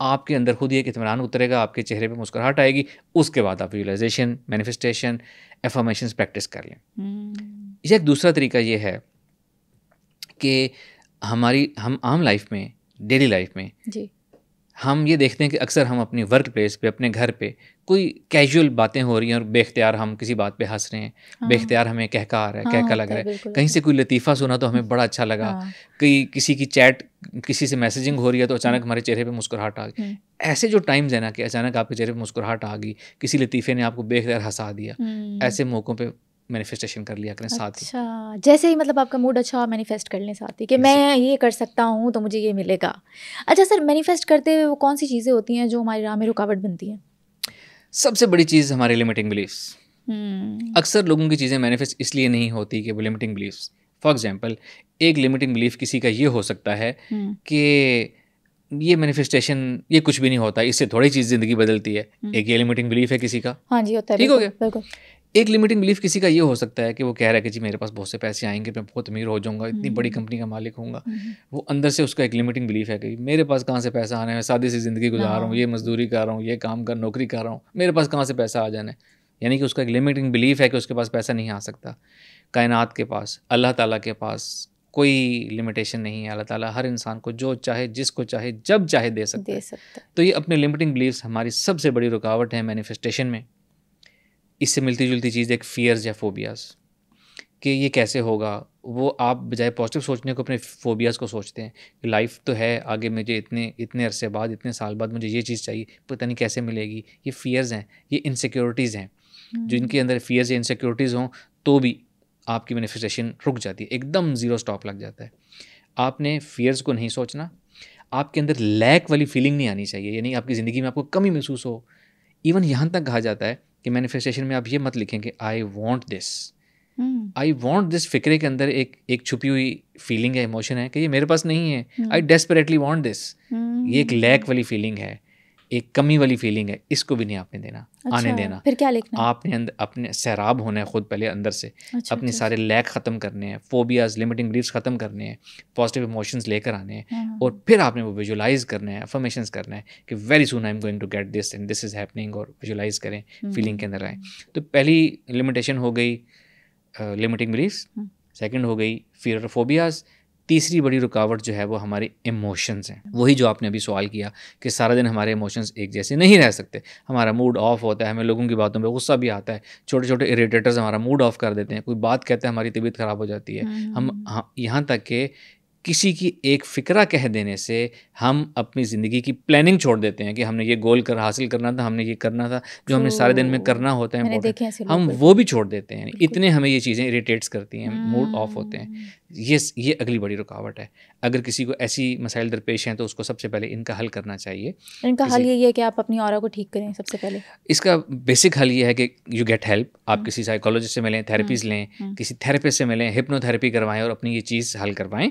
आपके अंदर खुद ही एक इत्मीनान उतरेगा, आपके चेहरे पे मुस्कुराहट आएगी। उसके बाद आप विजुलाइजेशन, मैनिफेस्टेशन, एफर्मेशंस प्रैक्टिस कर लें। ये एक दूसरा तरीका ये है कि हम आम लाइफ में, डेली लाइफ में जी, हम ये देखते हैं कि अक्सर हम अपनी वर्क प्लेस पे, अपने घर पे कोई कैजुअल बातें हो रही हैं और बेख्तियार हम किसी बात पे हंस रहे हैं। बेख्तियार हमें कहका आ रहा है, कहका लग रहा है। कहीं से कोई लतीफ़ा सुना तो हमें बड़ा अच्छा लगा। किसी की चैट, किसी से मैसेजिंग हो रही है तो अचानक हमारे चेहरे पे मुस्कुराहट आ गई। ऐसे जो टाइम्स है ना कि अचानक आपके चेहरे पे मुस्कुराहट आ गई, किसी लतीफ़े ने आपको बेख्तियार हंसा दिया, ऐसे मौक़ों पे मैनिफेस्टेशन कर लिया करें साथ ही। अच्छा, जैसे ही मतलब आपका मूड अच्छा, मैनिफेस्ट कर लें साथ ही कि मैं ये कर सकता हूँ तो मुझे ये मिलेगा। अच्छा सर, मैनिफेस्ट करते हुए वो कौन सी चीज़ें होती हैं जो हमारी राह में रुकावट बनती हैं? सबसे बड़ी चीज़ हमारे लिमिटिंग बिलीफ्स। अक्सर लोगों की चीज़ें मैनिफेस्ट इसलिए नहीं होती कि वो लिमिटिंग बिलीफ्स। फॉर एग्जांपल, एक लिमिटिंग बिलीफ किसी का ये हो सकता है कि ये मैनिफेस्टेशन ये कुछ भी नहीं होता, इससे थोड़ी चीज़ ज़िंदगी बदलती है। एक ये लिमिटिंग बिलीफ है किसी का, हाँ जी, होता है, ठीक हो गया। बिल्कुल। एक लिमिटिंग बिलीफ किसी का ये हो सकता है कि वो कह रहा है कि जी मेरे पास बहुत से पैसे आएंगे, मैं बहुत अमीर हो जाऊंगा, इतनी बड़ी कंपनी का मालिक होऊंगा। वो अंदर से उसका एक लिमिटिंग बिलीफ है कि मेरे पास कहाँ से पैसा आना है, मैं सादी सी ज़िंदगी गुजार रहा हूँ, ये मजदूरी कर रहा हूँ, ये काम कर नौकरी कर रहा हूँ, मेरे पास कहाँ से पैसा आ जाना है। यानी कि उसका एक लिमिटिंग बिलीफ है कि उसके पास पैसा नहीं आ सकता। कायनात के पास, अल्लाह ताला के पास कोई लिमिटेशन नहीं है। अल्लाह ताला हर इंसान को जो चाहे, जिसको चाहे, जब चाहे दे सकता है। तो ये अपने लिमिटिंग बिलीफ्स हमारी सबसे बड़ी रुकावट है मैनिफेस्टेशन में। इससे मिलती जुलती चीज़ एक फियर्स या फोबियाज़, कि ये कैसे होगा। वो आप बजाय पॉजिटिव सोचने को अपने फोबियाज़ को सोचते हैं कि लाइफ तो है आगे, मुझे इतने अरसे बाद, इतने साल बाद मुझे ये चीज़ चाहिए, पता नहीं कैसे मिलेगी। ये फियर्स हैं, ये इनसिक्योरिटीज़ हैं। जो इनके अंदर फियर्स या इनसिक्योरिटीज़ हों तो भी आपकी मैनिफेस्टेशन रुक जाती है, एकदम ज़ीरो स्टॉप लग जाता है। आपने फियर्स को नहीं सोचना, आपके अंदर लैक वाली फीलिंग नहीं आनी चाहिए, यानी आपकी ज़िंदगी में आपको कमी महसूस हो। इवन यहाँ तक कहा जाता है कि मैनिफेस्टेशन में आप ये मत लिखें कि I want this. I want this फिक्रे के अंदर एक छुपी हुई फीलिंग है, इमोशन है कि ये मेरे पास नहीं है। आई डेस्परेटली वॉन्ट दिस। ये एक लैक वाली फीलिंग है, एक कमी वाली फीलिंग है, इसको भी नहीं आपने देना। अच्छा, आने देना। फिर क्या लिखना है? आपने अंदर अपने सैराब होना है खुद पहले अंदर से। अपने सारे लैक ख़त्म करने हैं, फोबियाज, लिमिटिंग बिलीफ्स ख़त्म करने हैं, पॉजिटिव इमोशंस लेकर आने हैं, और फिर आपने वो विजुलाइज करना है, अफर्मेशंस करना है कि very soon I am going to get this and this is happening, और विजुलाइज करें, फीलिंग के अंदर आए। तो पहली लिमिटेशन हो गई लिमिटिंग बिलीफ्स, सेकंड हो गई फियर और फोबियाज, तीसरी बड़ी रुकावट जो है वो हमारे इमोशंस हैं। वही जो आपने अभी सवाल किया कि सारा दिन हमारे इमोशंस एक जैसे नहीं रह सकते, हमारा मूड ऑफ होता है, हमें लोगों की बातों पे गुस्सा भी आता है, छोटे छोटे इरिटेटर्स हमारा मूड ऑफ कर देते हैं, कोई बात कहते हैं हमारी तबीयत ख़राब हो जाती है। हम यहाँ तक कि किसी की एक फ़िक्रा कह देने से हम अपनी ज़िंदगी की प्लानिंग छोड़ देते हैं कि हमने ये गोल हासिल करना था, हमने ये करना था, जो हमने सारे दिन में करना होता है इम्पोर्टेंट, हम वो भी छोड़ देते हैं। इतने हमें ये चीज़ें इरिटेट्स करती हैं, मूड ऑफ होते हैं। ये अगली बड़ी रुकावट है। अगर किसी को ऐसी मसाइल दरपेश हैं तो उसको सबसे पहले इनका हल करना चाहिए। इनका हल ये है कि आप अपनी ऑरा को ठीक करें सबसे पहले। इसका बेसिक हल ये है कि यू गेट हेल्प। आप किसी साइकोलॉजिस्ट से मिलें, थेरेपीज़ लें, किसी थेरेपिस्ट से मिलें, हिप्नोथेरेपी करवाएं और अपनी ये चीज़ हल करवाएं।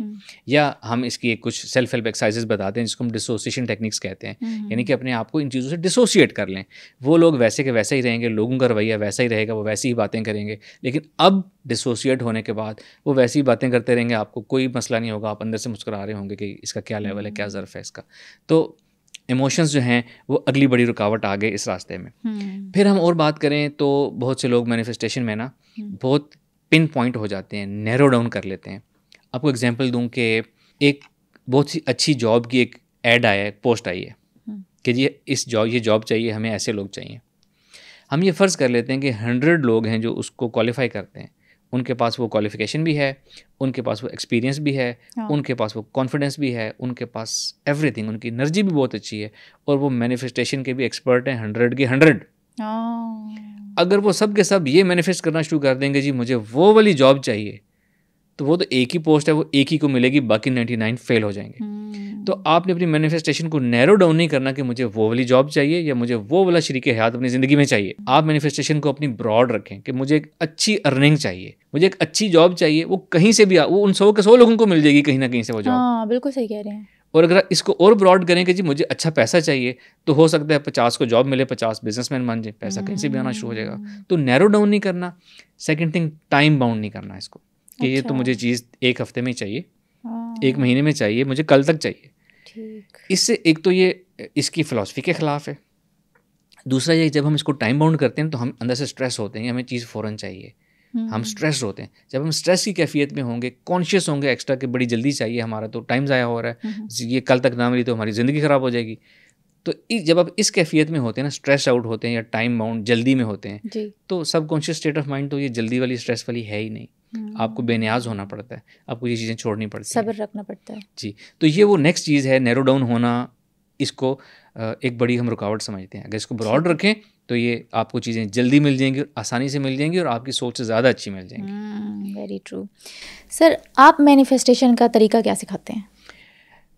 या हम इसकी कुछ सेल्फ हेल्प एक्सरसाइजेस बताते हैं जिसको हम डिसोसिएशन टेक्निक्स कहते हैं, यानी कि अपने आप को इन चीज़ों से डिसोसिएट कर लें। वो लोग वैसे के वैसे ही रहेंगे, लोगों का रवैया वैसा ही रहेगा, वो वैसी ही बातें करेंगे, लेकिन अब डिसोसिएट होने के बाद वो वैसी ही बातें करते रहेंगे, आपको कोई मसला नहीं होगा, आप अंदर से मुस्कुरा रहे होंगे कि इसका क्या लेवल है, क्या ज़र्फ़ है इसका। तो इमोशंस जो हैं वो अगली बड़ी रुकावट आ गए इस रास्ते में। फिर हम और बात करें तो बहुत से लोग मैनिफेस्टेशन में ना बहुत पिन पॉइंट हो जाते हैं, नैरो डाउन कर लेते हैं। आपको एग्जांपल दूं कि एक बहुत सी अच्छी जॉब की एक ऐड आया है, पोस्ट आई है कि जी ये जॉब चाहिए, हमें ऐसे लोग चाहिए। हम ये फ़र्ज़ कर लेते हैं कि 100 लोग हैं जो उसको क्वालिफाई करते हैं, उनके पास वो क्वालिफ़िकेशन भी है, उनके पास वो एक्सपीरियंस भी है, उनके पास वो कॉन्फिडेंस भी है, उनके पास एवरीथिंग, उनकी एनर्जी भी बहुत अच्छी है, और वो मैनिफेस्टेशन के भी एक्सपर्ट हैं 100 के 100। अगर वो सब के सब ये मैनिफेस्ट करना शुरू कर देंगे जी मुझे वो वाली जॉब चाहिए, तो वो तो एक ही पोस्ट है, वो एक ही को मिलेगी, बाकी 99 फेल हो जाएंगे। तो आपने अपनी मैनिफेस्टेशन को नैरो डाउन नहीं करना कि मुझे वो वाली जॉब चाहिए या मुझे वो वाला शरीक हयात अपनी ज़िंदगी में चाहिए। आप मैनिफेस्टेशन को अपनी ब्रॉड रखें कि मुझे एक अच्छी अर्निंग चाहिए, मुझे एक अच्छी जॉब चाहिए, वो कहीं से भी वो उन 100 के 100 लोगों को मिल जाएगी कहीं ना कहीं से वो जॉब। हाँ, बिल्कुल सही कह रहे हैं। और अगर इसको और ब्रॉड करें कि जी मुझे अच्छा पैसा चाहिए, तो हो सकता है 50 को जॉब मिले, 50 बिजनेसमैन बन जाए, पैसा कहीं से भी आना शुरू हो जाएगा। तो नैरो डाउन नहीं करना। सेकेंड थिंग, टाइम बाउंड नहीं करना इसको कि ये तो मुझे चीज़ 1 हफ्ते में चाहिए, 1 महीने में चाहिए, मुझे कल तक चाहिए। इससे एक तो ये इसकी फ़िलॉसफी के ख़िलाफ़ है। दूसरा ये, जब हम इसको टाइम बाउंड करते हैं तो हम अंदर से स्ट्रेस होते हैं, हमें चीज़ फ़ौरन चाहिए, हम स्ट्रेस होते हैं। जब हम स्ट्रेस की कैफियत में होंगे, कॉन्शियस होंगे एक्स्ट्रा कि बड़ी जल्दी चाहिए हमारा, तो टाइम ज़ाया हो रहा है, ये कल तक ना मिली तो हमारी ज़िंदगी ख़राब हो जाएगी। तो जब आप इस कैफियत में होते हैं ना, स्ट्रेस आउट होते हैं या टाइम बाउंड जल्दी में होते हैं, तो सबकॉन्शियस स्टेट ऑफ माइंड तो ये जल्दी वाली स्ट्रेस वाली है ही नहीं। आपको बेनियाज होना पड़ता है, आपको ये चीज़ें छोड़नी पड़ती हैं, सब्र रखना पड़ता है जी। तो ये वो नेक्स्ट चीज़ है, नैरो डाउन होना। इसको एक बड़ी हम रुकावट समझते हैं। अगर इसको ब्रॉड रखें तो ये आपको चीज़ें जल्दी मिल जाएंगी, आसानी से मिल जाएंगी, और आपकी सोच से ज़्यादा अच्छी मिल जाएंगी। Very true. सर, आप मैनिफेस्टेशन का तरीका क्या सिखाते हैं?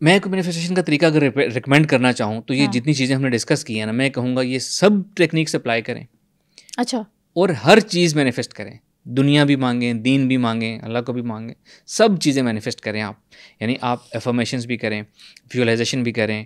मैं एक मैनिफेस्टेशन का तरीका अगर रिकमेंड करना चाहूँ तो ये जितनी चीज़ें हमने डिस्कस की है ना, मैं कहूँगा ये सब टेक्निक्स अप्लाई करें। अच्छा। और हर चीज़ मैनिफेस्ट करें। दुनिया भी मांगें, दीन भी मांगें, अल्लाह को भी मांगें, सब चीज़ें मैनिफेस्ट करें आप। यानी आप एफर्मेशंस भी करें, विजुअलाइजेशन भी करें,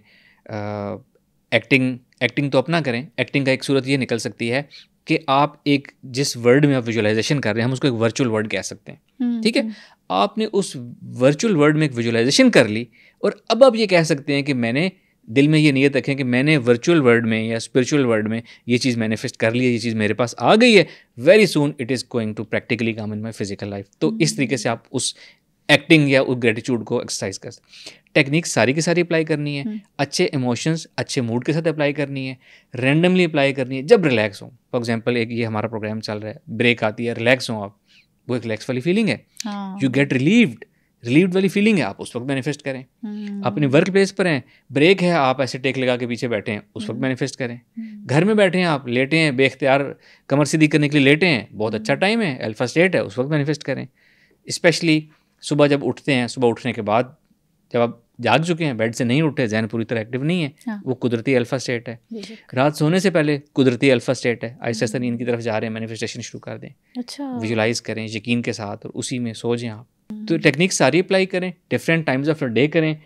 एक्टिंग तो अपना करें। एक्टिंग का एक सूरत ये निकल सकती है कि आप एक जिस वर्ड में आप विजुअलाइजेशन कर रहे हैं, हम उसको एक वर्चुअल वर्ड कह सकते हैं, ठीक है। आपने उस वर्चुअल वर्ड में एक विजुअलाइजेशन कर ली और अब आप ये कह सकते हैं कि मैंने दिल में ये नियत रखें कि मैंने वर्चुअल वर्ल्ड में या स्पिरिचुअल वर्ल्ड में ये चीज़ मैनिफेस्ट कर ली है, ये चीज़ मेरे पास आ गई है, very soon it is going to practically come in my physical life. तो इस तरीके से आप उस एक्टिंग या उस ग्रेटिट्यूड को एक्सरसाइज कर सकते। टेक्निक सारी की सारी अप्लाई करनी है, अच्छे इमोशंस अच्छे मूड के साथ अप्लाई करनी है, रैंडमली अप्लाई करनी है जब रिलैक्स हो। फॉर एग्जाम्पल एक ये हमारा प्रोग्राम चल रहा है, ब्रेक आती है, रिलैक्स हो आप, वो एक रिलैक्स वाली फीलिंग है, यू गेट रिलीव्ड वाली फीलिंग है, आप उस वक्त मैनिफेस्ट करें। अपने वर्क प्लेस पर हैं, ब्रेक है, आप ऐसे टेक लगा के पीछे बैठे हैं, उस वक्त मैनिफेस्ट करें। घर में बैठे हैं आप, लेटे हैं, बेख्तियार कमर सीधी करने के लिए लेटे हैं, बहुत अच्छा टाइम है, अल्फा स्टेट है, उस वक्त मैनिफेस्ट करें। स्पेशली सुबह जब उठते हैं, सुबह उठने के बाद जब आप जाग चुके हैं, बेड से नहीं उठे, जहन पूरी तरह एक्टिव नहीं है, हाँ। वो कुदरती अल्फा स्टेट है। रात सोने से पहले कुदरती अल्फा स्टेट है। आहिस्ता आहिस्ता नींद की तरफ जा रहे हैं, मैनिफेस्टेशन शुरू कर दें, अच्छा, विजुलाइज करें यकीन के साथ और उसी में सो जाएं आप। तो टेक्निक सारी अप्लाई करें, डिफरेंट टाइम्स ऑफ डे करें।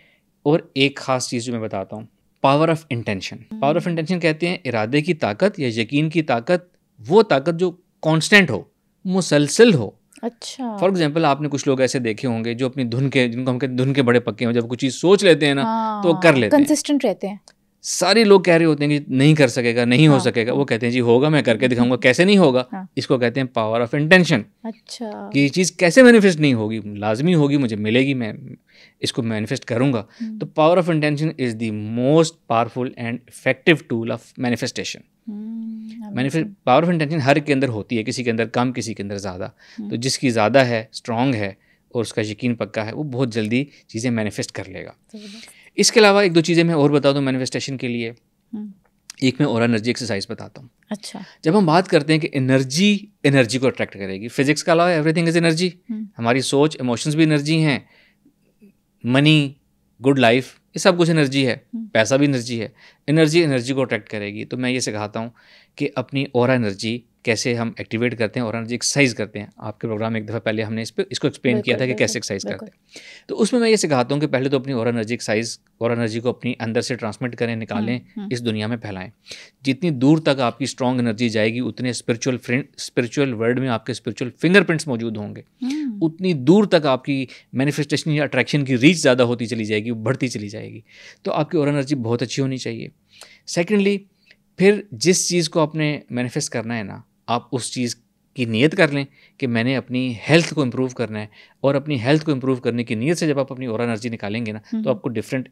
और एक ख़ास चीज़ जो मैं बताता हूँ, power of intention. Power of intention कहते हैं इरादे की ताकत या यकीन की ताकत, वो ताकत जो कांस्टेंट हो, मुसलसल हो। अच्छा, फॉर एग्जाम्पल आपने कुछ लोग ऐसे देखे होंगे जो अपनी धुन के, जिनको हम कहते हैं धुन के बड़े पक्के हैं, जब कुछ चीज़ सोच लेते हैं ना तो वो कर लेते हैं, कंसिस्टेंट रहते हैं। सारे लोग कह रहे होते हैं कि नहीं कर सकेगा, नहीं हो हाँ, सकेगा, वो कहते हैं जी होगा, मैं करके दिखाऊंगा, कैसे नहीं होगा। हाँ। इसको कहते हैं पावर ऑफ इंटेंशन। अच्छा, कि ये चीज़ कैसे मैनिफेस्ट नहीं होगी, लाजमी होगी, मुझे मिलेगी, मैं इसको मैनिफेस्ट करूंगा। तो power of intention is the most powerful and effective tool of manifestation. Power of intention हर के अंदर होती है, किसी के अंदर कम, किसी के अंदर ज़्यादा। तो जिसकी ज़्यादा है, स्ट्रॉन्ग है और उसका यकीन पक्का है, वो बहुत जल्दी चीज़ें मैनिफेस्ट कर लेगा। इसके अलावा एक दो चीज़ें मैं और बता दूं मैनिफेस्टेशन के लिए। एक मैं और एनर्जी एक्सरसाइज बताता हूँ। अच्छा, जब हम बात करते हैं कि एनर्जी को अट्रैक्ट करेगी, फिजिक्स का अलावा एवरीथिंग इज एनर्जी। हमारी सोच, इमोशंस भी एनर्जी हैं, मनी, गुड लाइफ, ये सब कुछ एनर्जी है, पैसा भी एनर्जी है। एनर्जी को अट्रैक्ट करेगी। तो मैं ये सिखाता हूँ कि अपनी ऑरा एनर्जी कैसे हम एक्टिवेट करते हैं, और एनर्जी एक्सरसाइज करते हैं। आपके प्रोग्राम में एक दफ़ा पहले हमने इसको एक्सप्लेन किया था कि कैसे एक्सरसाइज करते हैं। तो उसमें मैं ये सिखाता हूँ कि पहले तो अपनी ऑरा एनर्जी एक्सरसाइज, और एनर्जी को अपनी अंदर से ट्रांसमिट करें, निकालें, इस दुनिया में फैलाएं। जितनी दूर तक आपकी स्ट्रॉन्ग एनर्जी जाएगी, उतने स्पिरिचुअल वर्ल्ड में आपके स्पिरिचुअल फिंगरप्रिंट्स मौजूद होंगे, उतनी दूर तक आपकी मैनिफेस्टेशन या अट्रैक्शन की रीच ज़्यादा होती चली जाएगी, बढ़ती चली जाएगी। तो आपकी ऑरा एनर्जी बहुत अच्छी होनी चाहिए। सेकेंडली, फिर जिस चीज़ को आपने मैनिफेस्ट करना है ना, आप उस चीज़ की नीयत कर लें कि मैंने अपनी हेल्थ को इम्प्रूव करना है, और अपनी हेल्थ को इम्प्रूव करने की नीयत से जब आप अपनी ऑरा एनर्जी निकालेंगे ना, तो आपको डिफरेंट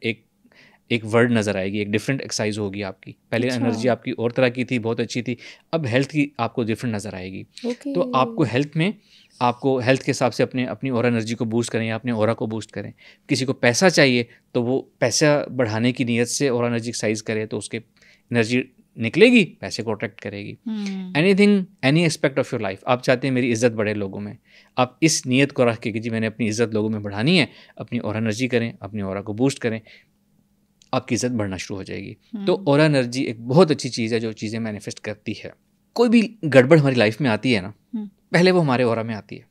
एक वर्ड नज़र आएगी, एक डिफरेंट एक्सरसाइज होगी आपकी। पहले एनर्जी आपकी और तरह की थी, बहुत अच्छी थी, अब हेल्थ की आपको डिफरेंट नज़र आएगी। तो आपको हेल्थ में, आपको हेल्थ के हिसाब से अपनी ऑरा एनर्जी को बूस्ट करें या अपने ऑरा को बूस्ट करें। किसी को पैसा चाहिए तो वो पैसा बढ़ाने की नीयत से ऑरा एनर्जी एक्सरसाइज करे, तो उसके एनर्जी निकलेगी, पैसे को अट्रैक्ट करेगी। Anything, any aspect of your life, आप चाहते हैं मेरी इज्जत बढ़े लोगों में, आप इस नीयत को रख के कि जी मैंने अपनी इज्जत लोगों में बढ़ानी है, अपनी ऑरा एनर्जी करें, अपनी ऑरा को बूस्ट करें, आपकी इज्जत बढ़ना शुरू हो जाएगी। तो ऑरा एनर्जी एक बहुत अच्छी चीज़ है जो चीज़ें मैनिफेस्ट करती है। कोई भी गड़बड़ हमारी लाइफ में आती है ना, पहले वो हमारे ऑरा में आती है,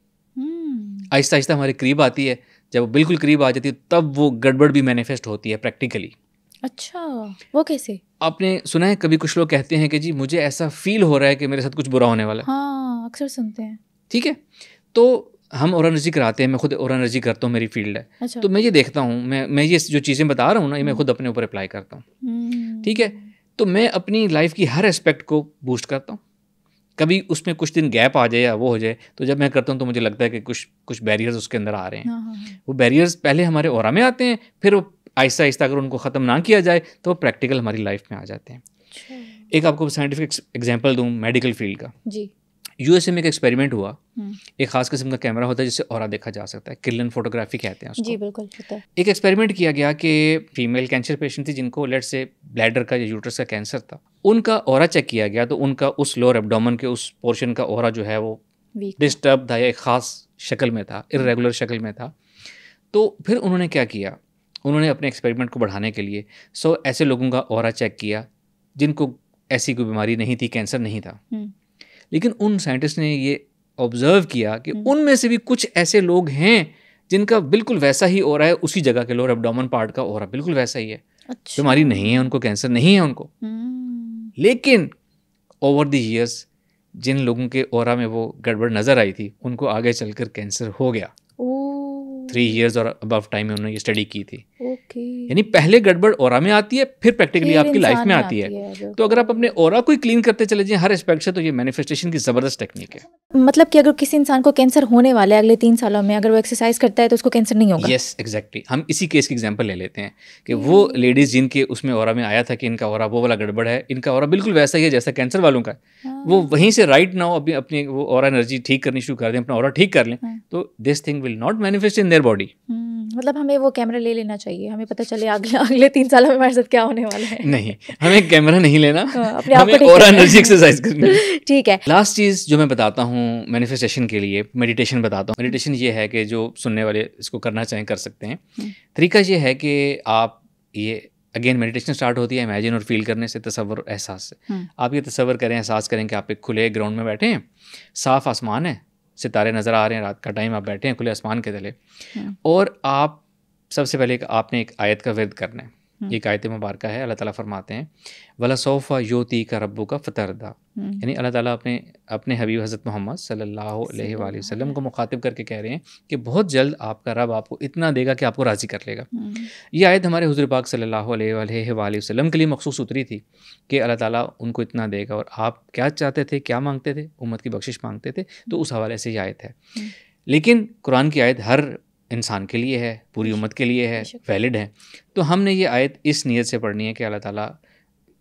आहिस्ता आहिस्ता हमारे करीब आती है। जब वो बिल्कुल करीब आ जाती है, तब वो गड़बड़ भी मैनिफेस्ट होती है प्रैक्टिकली। अच्छा, वो कैसे? आपने सुना है कभी कुछ लोग कहते हैं कि जी मुझे ऐसा फील हो रहा है कि मेरे साथ कुछ बुरा होने वाला है। हाँ, अक्सर सुनते हैं। ठीक है, तो हम ऑरा एनर्जी कराते हैं, मैं खुद ऑरा एनर्जी करता हूँ, मेरी फील्ड है। अच्छा। तो मैं ये देखता हूँ, मैं ये जो चीज़ें बता रहा हूँ ना, ये मैं खुद अपने ऊपर अप्लाई करता हूँ। ठीक है, तो मैं अपनी लाइफ की हर एस्पेक्ट को बूस्ट करता हूँ। कभी उसमें कुछ दिन गैप आ जाए या वो हो जाए, तो जब मैं करता हूँ तो मुझे लगता है कि कुछ बैरियर्स उसके अंदर आ रहे हैं। वो बैरियर्स पहले हमारे ऑरा में आते हैं, फिर वो आहिस्ता आहिस्ता अगर उनको ख़त्म ना किया जाए तो वो प्रैक्टिकल हमारी लाइफ में आ जाते हैं। एक आपको साइंटिफिक एग्जांपल दूं मेडिकल फील्ड का जी। यूएसए में एक एक्सपेरिमेंट हुआ। एक खास किस्म का कैमरा होता है जिससे ऑरा देखा जा सकता है, किलन फोटोग्राफी कहते हैं उसको। जी बिल्कुल होता है। एक एक्सपेरिमेंट किया गया कि फीमेल कैंसर पेशेंट थी जिनको लेट से ब्लैडर का या यूट्रस का कैंसर था। उनका ऑरा चेक किया गया तो उनका उस लोअर एब्डोमेन के उस पोर्शन का ऑरा जो है वो डिस्टर्ब था या एक खास शक्ल में था, इर्रेगुलर शक्ल में था। तो फिर उन्होंने क्या किया, उन्होंने अपने एक्सपेरिमेंट को बढ़ाने के लिए 100 ऐसे लोगों का ऑरा चेक किया जिनको ऐसी कोई बीमारी नहीं थी, कैंसर नहीं था। लेकिन उन साइंटिस्ट ने ये ऑब्जर्व किया कि उनमें से भी कुछ ऐसे लोग हैं जिनका बिल्कुल वैसा ही हो रहा है, उसी जगह के लोअर एब्डोमेन पार्ट का हो रहा बिल्कुल वैसा ही है। अच्छा। बीमारी नहीं है उनको, कैंसर नहीं है उनको, लेकिन ओवर द ईयर्स जिन लोगों के ऑरा में वो गड़बड़ नजर आई थी उनको आगे चलकर कैंसर हो गया। 3 years और अबव टाइम में उन्होंने ये स्टडी की थी। यानी पहले गड़बड़ ऑरा में आती है, फिर प्रैक्टिकली आपकी लाइफ में आती है। तो अगर आप अपने ऑरा को ही क्लीन करते चले जाएं हर एस्पेक्ट से, तो ये मैनिफेस्टेशन की जबरदस्त टेक्निक है। मतलब कि अगर किसी इंसान को कैंसर होने वाला है अगले 3 सालों में, अगर वो एक्सरसाइज करता है तो उसको कैंसर नहीं होगा? Yes, exactly. हम इसी केस की एग्जांपल ले लेते हैं कि वो लेडीज जिनके उसमें ऑरा में आया था कि इनका ऑरा वो वाला गड़बड़ है, इनका ऑरा बिल्कुल वैसा ही है जैसा कैंसर वालों का है, वो वहीं से राइट नाउ अभी अपनी वो ऑरा एनर्जी ठीक करनी शुरू कर दें, अपना ऑरा ठीक कर लें, तो this thing will not manifest in their body. मतलब हमें वो कैमरा ले लेना चाहिए, हमें पता चले अगले 3 सालों में हमारे साथ क्या होने वाला है। नहीं, हमें कैमरा नहीं लेना, अपने आप हमें ऑरा एनर्जी एक्सरसाइज करनी है। ठीक है। लास्ट चीज़ जो मैं बताता हूँ मैनिफेस्टेशन के लिए, मेडिटेशन बताता हूँ। मेडिटेशन ये है कि जो सुनने वाले इसको करना चाहें कर सकते हैं। तरीका ये है कि आप ये अगेन मेडिटेशन स्टार्ट होती है इमेजिन और फील करने से, तसव्वुर एहसास से। आप ये तसव्वुर करें, एहसास करें कि आप एक खुले ग्राउंड में बैठे हैं, साफ आसमान है, सितारे नज़र आ रहे हैं, रात का टाइम, आप बैठे हैं खुले आसमान के तले, और आप सबसे पहले आपने एक आयत का विर्द करना है। एक आयत मुबारक है, अल्लाह ताला फरमाते हैं वला सौफा योती का रब्बू का फ़तरदा, यानी अल्लाह ताला अपने हबीब हज़रत मोहम्मद सल्लल्लाहु अलैहि वसल्लम को मुखातिब करके कह रहे हैं कि बहुत जल्द आपका रब आपको इतना देगा कि आपको राज़ी कर लेगा। ये आयत हमारे हुज़ूर पाक सल्लल्लाहु अलैहि वसल्लम के लिए मखसूस उतरी थी कि अल्लाह ताला उनको इतना देगा, और आप क्या चाहते थे, क्या मांगते थे? उम्मत की बख्शिश मांगते थे, तो उस हवाले से ये आयत है। लेकिन कुरान की आयत हर इंसान के लिए है, पूरी उम्मत के लिए है, वैलिड है। तो हमने ये आयत इस नीयत से पढ़नी है कि अल्लाह ताला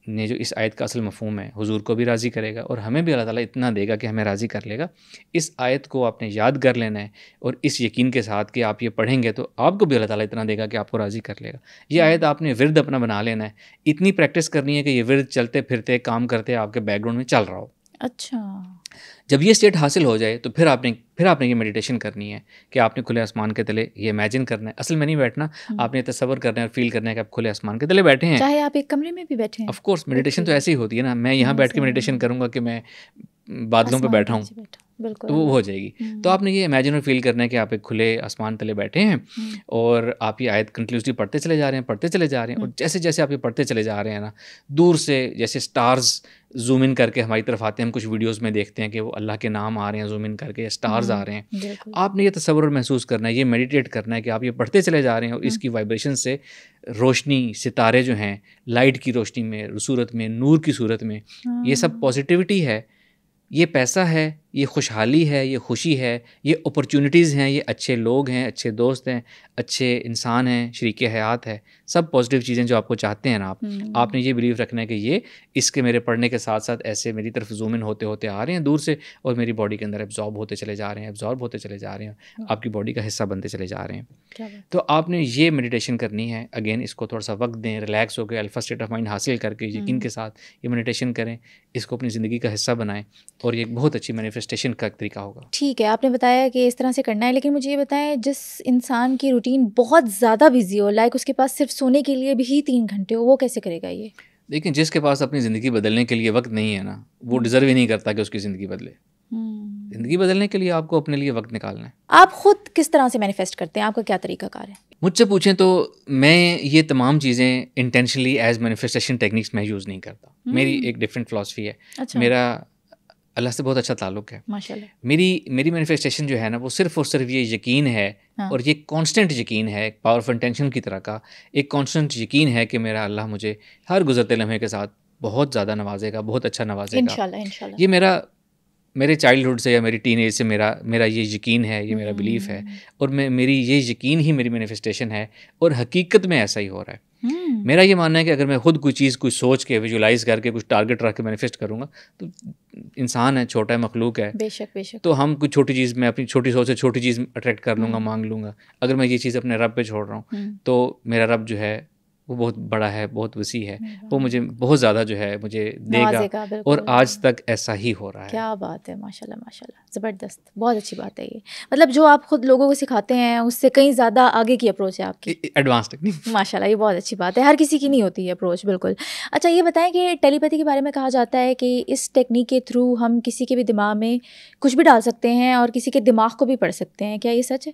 ने जो इस आयत का असल मफ़हूम है, हुजूर को भी राज़ी करेगा और हमें भी अल्लाह ताला इतना देगा कि हमें राज़ी कर लेगा। इस आयत को आपने याद कर लेना है और इस यकीन के साथ कि आप ये पढ़ेंगे तो आपको भी अल्लाह ताला इतना देगा कि आपको राज़ी कर लेगा। ये आयत आपने विर्द अपना बना लेना है, इतनी प्रैक्टिस करनी है कि ये विर्द चलते फिरते काम करते आपके बैकग्राउंड में चल रहा हो। अच्छा। जब ये स्टेट हासिल हो जाए तो फिर आपने ये मेडिटेशन करनी है कि आपने खुले आसमान के तले ये इमेजिन करना है, असल में नहीं बैठना, आपने तसव्वुर करना है और फील करना है कि आप खुले आसमान के तले बैठे हैं, चाहे आप एक कमरे में भी बैठे हैं। ऑफ कोर्स मेडिटेशन तो ऐसी ही होती है ना, मैं यहाँ बैठ के मेडिटेशन करूँगा कि मैं बादलों पे बैठा हूँ, तो वो हो जाएगी। तो आपने ये इमेजिन और फील करना है कि आप एक खुले आसमान तले बैठे हैं और आप ये आयत कंटिन्यूसली पढ़ते चले जा रहे हैं, और जैसे जैसे आप ये पढ़ते चले जा रहे हैं ना, दूर से जैसे स्टार्स जूम इन करके हमारी तरफ आते हैं, हम कुछ वीडियोस में देखते हैं कि वो अल्लाह के नाम आ रहे हैं जूम इन करके, या स्टार्स आ रहे हैं। आपने ये तसव्वुर और महसूस करना है, ये मेडिटेट करना है कि आप ये पढ़ते चले जा रहे हैं और इसकी वाइब्रेशन से रोशनी, सितारे जो हैं लाइट की रोशनी में, सूरत में, नूर की सूरत में, ये सब पॉजिटिविटी है, ये पैसा है, ये खुशहाली है, ये खुशी है, ये अपॉर्चुनिटीज़ हैं, ये अच्छे लोग हैं, अच्छे दोस्त हैं, अच्छे इंसान हैं, शरीके हयात है, सब पॉजिटिव चीज़ें जो आपको चाहते हैं ना आपने ये बिलीव रखना है कि ये इसके मेरे पढ़ने के साथ साथ ऐसे मेरी तरफ जूम इन होते होते आ रहे हैं दूर से और मेरी बॉडी के अंदर एब्जॉर्ब होते चले जा रहे हैं, आपकी बॉडी का हिस्सा बनते चले जा रहे हैं। तो आपने ये मेडिटेशन करनी है। अगेन इसको थोड़ा सा वक्त दें, रिलैक्स होकर अल्फा स्टेट ऑफ माइंड हासिल करके यकीन के साथ ये मेडिटेशन करें, इसको अपनी ज़िंदगी का हिस्सा बनाएं और ये बहुत अच्छी मैनिफेस्टेशन का तरीका होगा। ठीक है, आपने बताया कि इस तरह से करना है, लेकिन मुझे ये बताएं जिस इंसान की रूटीन बहुत ज़्यादा बिजी हो, लाइक उसके पास सिर्फ सोने के लिए भी 3 घंटे हो, वो कैसे करेगा ये? लेकिन जिसके पास अपनी ज़िंदगी बदलने के लिए वक्त नहीं है ना, वो डिज़र्व ही नहीं करता कि उसकी ज़िंदगी बदले। ज़िंदगी बदलने के लिए आपको अपने लिए वक्त निकालना है। आप खुद किस तरह से मैनिफेस्ट करते हैं, आपका क्या तरीकाकार है? मुझसे पूछें तो मैं ये तमाम चीज़ें इंटेंशनली एज मैनिफेस्टेशन टेक्निक्स में यूज़ नहीं करता। मेरी एक डिफरेंट फ़िलॉसफी है। अच्छा। मेरा अल्लाह से बहुत अच्छा ताल्लुक़ है माशाल्लाह। मेरी मैनिफेस्टेशन जो है ना, वो सिर्फ़ और सिर्फ ये यकीन है। हाँ। और ये कांस्टेंट यकीन है, एक पावर ऑफ इंटेंशन की तरह का एक कांस्टेंट यकीन है कि मेरा अल्लाह मुझे हर गुजरते लम्हे के साथ बहुत ज़्यादा नवाजेगा, बहुत अच्छा नवाजेगा इंशाल्लाह। ये मेरे चाइल्डहुड से या मेरी टीन एज से मेरा ये यकीन है, ये मेरा बिलीफ है, और मेरी ये यकीन ही मेरी मैनिफेस्टेशन है, और हकीकत में ऐसा ही हो रहा है। मेरा ये मानना है कि अगर मैं खुद कोई चीज़ कोई सोच के विजुलाइज करके कुछ टारगेट रख के मैनिफेस्ट करूँगा, तो इंसान है, छोटा है, मखलूक है, बेशक तो हम कुछ छोटी चीज़, मैं अपनी छोटी सोच से छोटी चीज़ अट्रैक्ट कर लूँगा, मांग लूँगा। अगर मैं ये चीज़ अपने रब पे छोड़ रहा हूँ तो मेरा रब जो है वो बहुत बड़ा है, बहुत वसी है, वो मुझे बहुत ज़्यादा जो है मुझे देगा, नवाजेगा, और आज तक ऐसा ही हो रहा है। क्या बात है, माशाल्लाह माशाल्लाह, ज़बरदस्त, बहुत अच्छी बात है ये। मतलब जो आप खुद लोगों को सिखाते हैं उससे कहीं ज़्यादा आगे की अप्रोच है आपकी, एडवांस टेक्निक। माशाल्लाह, ये बहुत अच्छी बात है, हर किसी की नहीं होती है अप्रोच, बिल्कुल। अच्छा ये बताएं कि टेलीपैथी के बारे में कहा जाता है कि इस टेक्निक के थ्रू हम किसी के भी दिमाग में कुछ भी डाल सकते हैं और किसी के दिमाग को भी पढ़ सकते हैं, क्या ये सच है?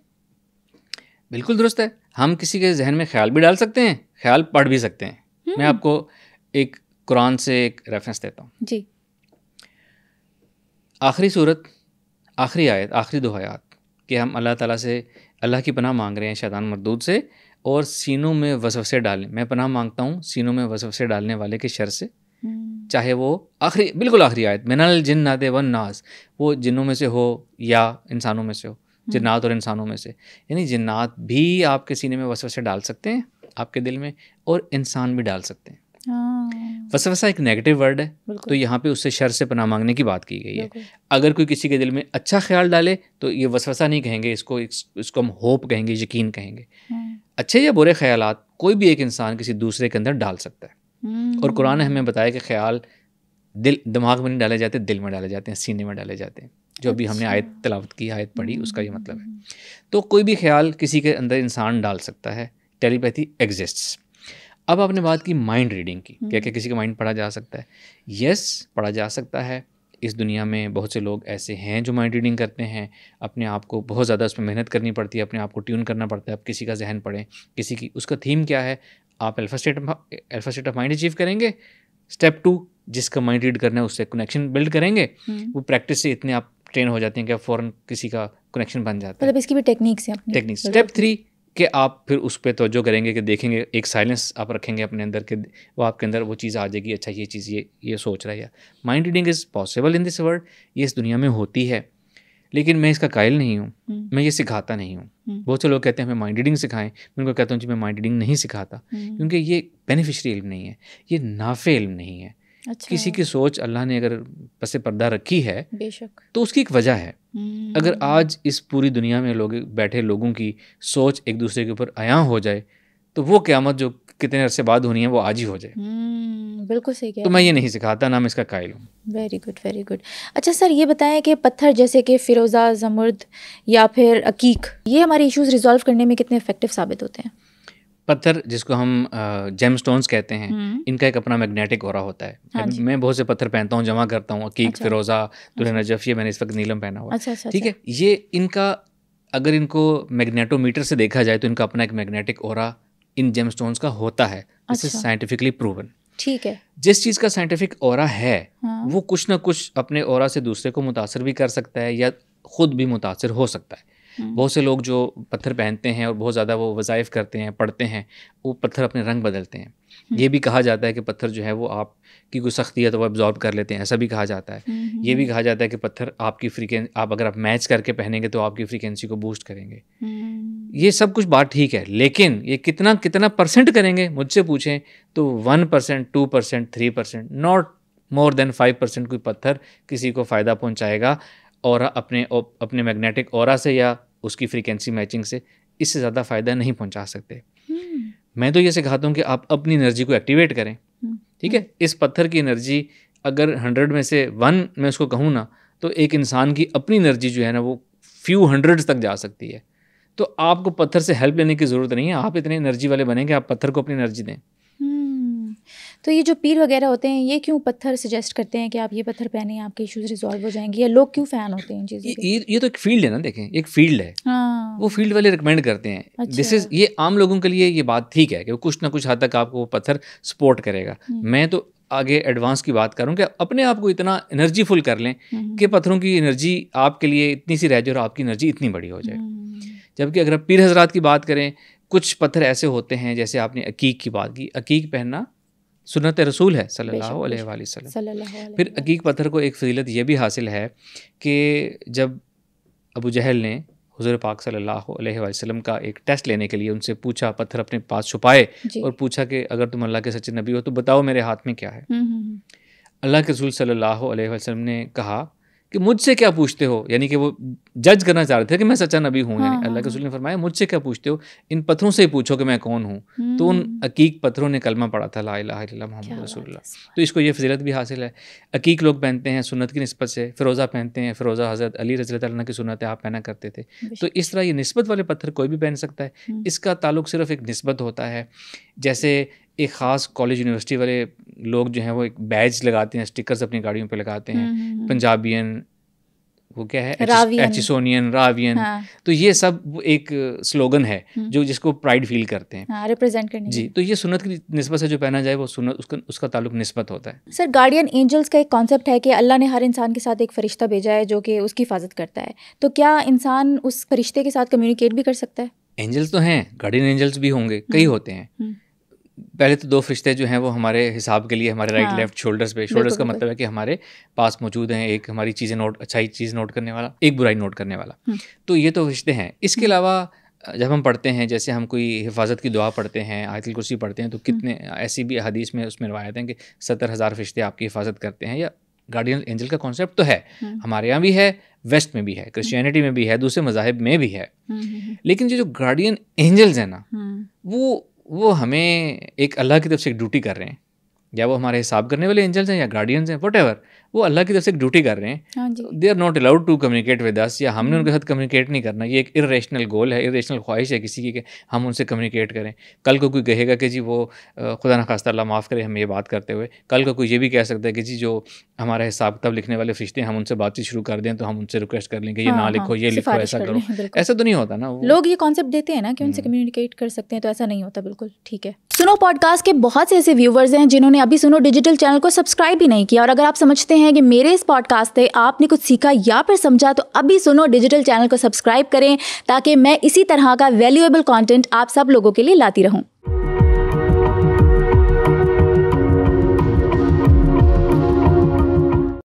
बिल्कुल दुरुस्त है। हम किसी के जहन में ख्याल भी डाल सकते हैं, ख्याल पढ़ भी सकते हैं। मैं आपको एक कुरान से एक रेफरेंस देता हूँ जी। आखिरी सूरत, आखिरी आयत, आखिरी 2 आयत कि हम अल्लाह ताला से अल्लाह की पनाह मांग रहे हैं शैतान मरदूद से, और सीनों में वसवसे डालने, मैं पनाह मांगता हूँ सीनों में वसवसे डालने वाले के शर से, चाहे वो आखिरी, बिल्कुल आखिरी आयत, मिनल जिन्नात वन नास, वो जिन्नों में से हो या इंसानों में से हो, जिन्नात और इंसानों में से, यानी जिन्नात भी आपके सीने में वसवसे डाल सकते हैं आपके दिल में, और इंसान भी डाल सकते हैं। वसवसा एक नेगेटिव वर्ड है, तो यहाँ पे उससे शर से पनाह मांगने की बात की गई है। अगर कोई किसी के दिल में अच्छा ख्याल डाले तो ये वसवसा नहीं कहेंगे, इसको हम होप कहेंगे, यकीन कहेंगे। अच्छे या बुरे ख्यालात कोई भी एक इंसान किसी दूसरे के अंदर डाल सकता है, और कुरान ने हमें बताया कि ख्याल दिमाग में नहीं डाले जाते, दिल में डाले जाते हैं, सीने में डाले जाते हैं। जो अभी हमने आयत तिलावत की, आयत पढ़ी, उसका ये मतलब है। तो कोई भी ख्याल किसी के अंदर इंसान डाल सकता है। Telepathy exists. अब आपने बात की माइंड रीडिंग की, क्या क्या किसी का माइंड पढ़ा जा सकता है? यस, पढ़ा जा सकता है। इस दुनिया में बहुत से लोग ऐसे हैं जो माइंड रीडिंग करते हैं। अपने आप को बहुत ज़्यादा उसमें मेहनत करनी पड़ती है, अपने आप को ट्यून करना पड़ता है। आप किसी का जहन पढ़ें, किसी की, उसका थीम क्या है, आप alpha state of mind achieve करेंगे। स्टेप 2, जिसका माइंड रीड करना है उससे कनेक्शन बिल्ड करेंगे। वो प्रैक्टिस से इतने आप ट्रेन हो जाते हैं कि आप फ़ौरन किसी का कनेक्शन बन जाता है। मतलब इसकी भी टेक्निक्स हैं, टेक्निक। स्टेप 3 कि आप फिर उस पर तवज्जो करेंगे, कि देखेंगे, एक साइलेंस आप रखेंगे अपने अंदर के, वो आपके अंदर वो चीज़ आ जाएगी, अच्छा ये चीज़ ये सोच रहा है। या mind reading is possible in this world, ये इस दुनिया में होती है, लेकिन मैं इसका कायल नहीं हूँ, मैं ये सिखाता नहीं हूँ। बहुत से लोग कहते हैं हमें माइंड रीडिंग सिखाएं, मैं उनको कहता हूँ जी मैं माइंड रीडिंग नहीं सिखाता, क्योंकि ये बेनिफिशियरी इल्म नहीं है, ये नाफे इल्म नहीं है। अच्छा। किसी की सोच अल्लाह ने अगर पसे पर्दा रखी है, बेशक, तो उसकी एक वजह है। अगर आज इस पूरी दुनिया में लोग बैठे लोगों की सोच एक दूसरे के ऊपर आया हो जाए, तो वो क़यामत जो कितने अरसे बाद होनी है वो आज ही हो जाए। बिल्कुल सही कह। तो मैं ये नहीं सिखाता, ना मैं इसका कायल हूँ। Very good, very good. अच्छा सर, ये बताएं कि पत्थर जैसे कि फ़िरोज़ा, ज़मुर्द या फिर अकीक, ये हमारे इश्यूज़ रिजॉल्व करने में कितने इफेक्टिव साबित होते हैं? पत्थर, जिसको हम जेम स्टोन्स कहते हैं, इनका एक अपना मैग्नेटिक ऑरा होता है। हाँ, मैं बहुत से पत्थर पहनता हूँ, जमा करता हूँ, अकीक, अच्छा, फ़िरोज़ा, दुल्हे नजफ़, ये मैंने इस वक्त नीलम पहना हुआ। अच्छा, ठीक है। ये इनका, अगर इनको मैग्नेटोमीटर से देखा जाए तो इनका अपना एक मैग्नेटिक ऑरा इन जेम स्टोन्स का होता है। This is scientifically proven. ठीक है। जिस चीज़ का साइंटिफिक ऑरा है, वो कुछ ना कुछ अपने ऑरा से दूसरे को मुतासर भी कर सकता है, या खुद भी मुतासर हो सकता है। बहुत से लोग जो पत्थर पहनते हैं और बहुत ज़्यादा वो वज़ाइफ करते हैं, पढ़ते हैं, वो पत्थर अपने रंग बदलते हैं। ये भी कहा जाता है कि पत्थर जो है वो आपकी कोई सख्ती है तो वो एब्जॉर्ब कर लेते हैं, ऐसा भी कहा जाता है। ये भी कहा जाता है कि पत्थर आपकी फ्रीक्वेंसी, आप अगर आप मैच करके पहनेंगे तो आपकी फ्रीक्वेंसी को बूस्ट करेंगे। ये सब कुछ बात ठीक है, लेकिन ये कितना परसेंट करेंगे, मुझसे पूछें तो 1%, 2%, 3%, नॉट मोर देन 5% कोई पत्थर किसी को फ़ायदा पहुँचाएगा, और अपने मैग्नेटिक ऑरा से या उसकी फ्रीक्वेंसी मैचिंग से इससे ज़्यादा फ़ायदा नहीं पहुंचा सकते। मैं तो ये सिखाता हूँ कि आप अपनी एनर्जी को एक्टिवेट करें। ठीक है। इस पत्थर की एनर्जी अगर 100 में से 1 मैं उसको कहूँ ना, तो एक इंसान की अपनी एनर्जी जो है ना वो फ्यू हंड्रेड्स तक जा सकती है। तो आपको पत्थर से हेल्प लेने की ज़रूरत नहीं है, आप इतने एनर्जी वाले बनेंगे, आप पत्थर को अपनी एनर्जी दें। तो ये जो पीर वगैरह होते हैं, ये क्यों पत्थर सजेस्ट करते हैं कि आप ये पत्थर पहने, आपके इश्यूज रिजॉल्व हो जाएंगे, या लोग क्यों फ़ैन होते हैं इन चीज़ों के? ये तो एक फील्ड है ना, देखें, एक फील्ड है। हाँ। वो फील्ड वाले रिकमेंड करते हैं। अच्छा। दिस इज, ये आम लोगों के लिए ये बात ठीक है कि वो कुछ ना कुछ हद तक आपको वो पत्थर सपोर्ट करेगा। मैं तो आगे एडवांस की बात करूँ कि अपने आप को इतना एनर्जीफुल कर लें कि पत्थरों की एनर्जी आपके लिए इतनी सी रह जाए और आपकी एनर्जी इतनी बड़ी हो जाए। जबकि अगर आप पीर हजरात की बात करें, कुछ पत्थर ऐसे होते हैं, जैसे आपने अकीक की बात की, अकीक पहनना सुन्नत रसूल है सल्लल्लाहु अलैहि वसल्लम। फिर अकीक पत्थर को एक फजीलत ये भी हासिल है कि जब अबू जहल ने हुज़ूर पाक सल्लल्लाहु अलैहि वसल्लम का एक टेस्ट लेने के लिए उनसे पूछा, पत्थर अपने पास छुपाए और पूछा कि अगर तुम अल्लाह के सच्चे नबी हो तो बताओ मेरे हाथ में क्या है। अल्लाह के रसूल सल्लल्लाहु अलैहि वसल्लम ने कहा कि मुझसे क्या पूछते हो, यानी कि वो जज करना चाह रहे थे कि मैं सच्चा नबी हूँ। यानी अल्लाह के रसूल ने फरमाया मुझसे क्या पूछते हो, इन पत्थरों से ही पूछो कि मैं कौन हूँ। तो उन अकीक पत्थरों ने कलमा पढ़ा था ला इलाहा इल्लल्लाह मुहम्मद रसूलुल्लाह। तो इसको ये फजीलत भी हासिल है। अकीक लोग पहनते हैं सुन्नत की निस्बत से, फ़िरोज़ा पहनते हैं, फ़िरोज़ा हज़रत अली रज़ियल्लाहु अन्हु की सुन्नत है, आप पहना करते थे। तो इस तरह ये निस्बत वाले पत्थर कोई भी पहन सकता है। इसका ताल्लुक सिर्फ एक निस्बत होता है। जैसे एक ख़ास कॉलेज यूनिवर्सिटी वाले लोग जो हैं वो एक बैज लगाते हैं, स्टिकर्स अपनी गाड़ियों पे लगाते हैं, पंजाबियन, वो क्या है, एचिसोनियन, रावियन। तो ये सब वो एक स्लोगन है जो जिसको प्राइड फील करते हैं, रिप्रेजेंट करने जी। तो ये सुन्नत की निस्बत से जो पहना जाए वो सुन्नत उसका ताल्लुक निस्बत होता है। सर, गार्डियन एंजल्स का एक कॉन्सेप्ट है कि अल्लाह ने हर इंसान के साथ एक फरिश्ता भेजा है जो कि उसकी हिफाजत करता है। तो क्या इंसान उस फरिश्ते के साथ कम्युनिकेट भी कर सकता है? एंजल्स तो हैं, गार्डियन एंजल्स भी होंगे, कई होते हैं। पहले तो 2 फरिश्ते जो हैं वो हमारे हिसाब के लिए हमारे राइट लेफ्ट शोल्डर्स पे, शोल्डर्स का मतलब है कि हमारे पास मौजूद हैं। एक हमारी चीज़ें अच्छाई चीज़ नोट करने वाला, एक बुराई नोट करने वाला। तो ये तो फरिश्ते हैं। इसके अलावा जब हम पढ़ते हैं, जैसे हम कोई हिफाजत की दुआ पढ़ते हैं, आयतुल कुर्सी पढ़ते हैं, तो कितने ऐसी भी हदीस में उसमें रवायत हैं कि 70,000 फरिश्ते आपकी हिफाजत करते हैं। या गार्डियन एंजल का कॉन्सेप्ट तो है, हमारे यहाँ भी है, वेस्ट में भी है, क्रिश्चियनिटी में भी है, दूसरे मज़ाहिब में भी है। लेकिन जो गार्डियन एंजल्स हैं ना, वो हमें एक अल्लाह की तरफ से एक ड्यूटी कर रहे हैं। या वो हमारे हिसाब करने वाले एंजल्स हैं या गार्डियंस हैं, व्हाटएवर, वो अल्लाह की तरफ से एक ड्यूटी कर रहे हैं। They are not allowed to communicate with us, या हमने उनके साथ कम्युनिकेट नहीं करना। ये एक इर्रेशनल गोल है, इर्रेशनल ख्वाहिश है किसी की कि हम उनसे कम्युनिकेट करें। कल को कोई कहेगा कि जी वो खुदा न खास्ता अल्लाह माफ़ करे हमें ये बात करते हुए, कल को कोई ये भी कह सकता है कि जी जो हमारा हिसाब किताब लिखने वाले फरिश्ते हैं हम उनसे बातचीत शुरू कर दें तो हम उनसे रिक्वेस्ट कर लें कि ये ना लिखो, ये लिखो, ऐसा करो। ऐसा तो नहीं होता ना। लोग ये कॉन्सेप्ट देते हैं ना कि उनसे कम्युनिकेट कर सकते हैं, तो ऐसा नहीं होता। बिल्कुल ठीक है। सुनो पॉडकास्ट के बहुत से ऐसे व्यूवर्स हैं जिन्होंने अभी सुनो डिजिटल चैनल को सब्सक्राइब भी नहीं किया, और अगर आप समझते हैं कि मेरे इस पॉडकास्ट से आपने कुछ सीखा या फिर समझा, तो अभी सुनो डिजिटल चैनल को सब्सक्राइब करें ताकि मैं इसी तरह का वैल्यूएबल कंटेंट आप सब लोगों के लिए लाती रहूं।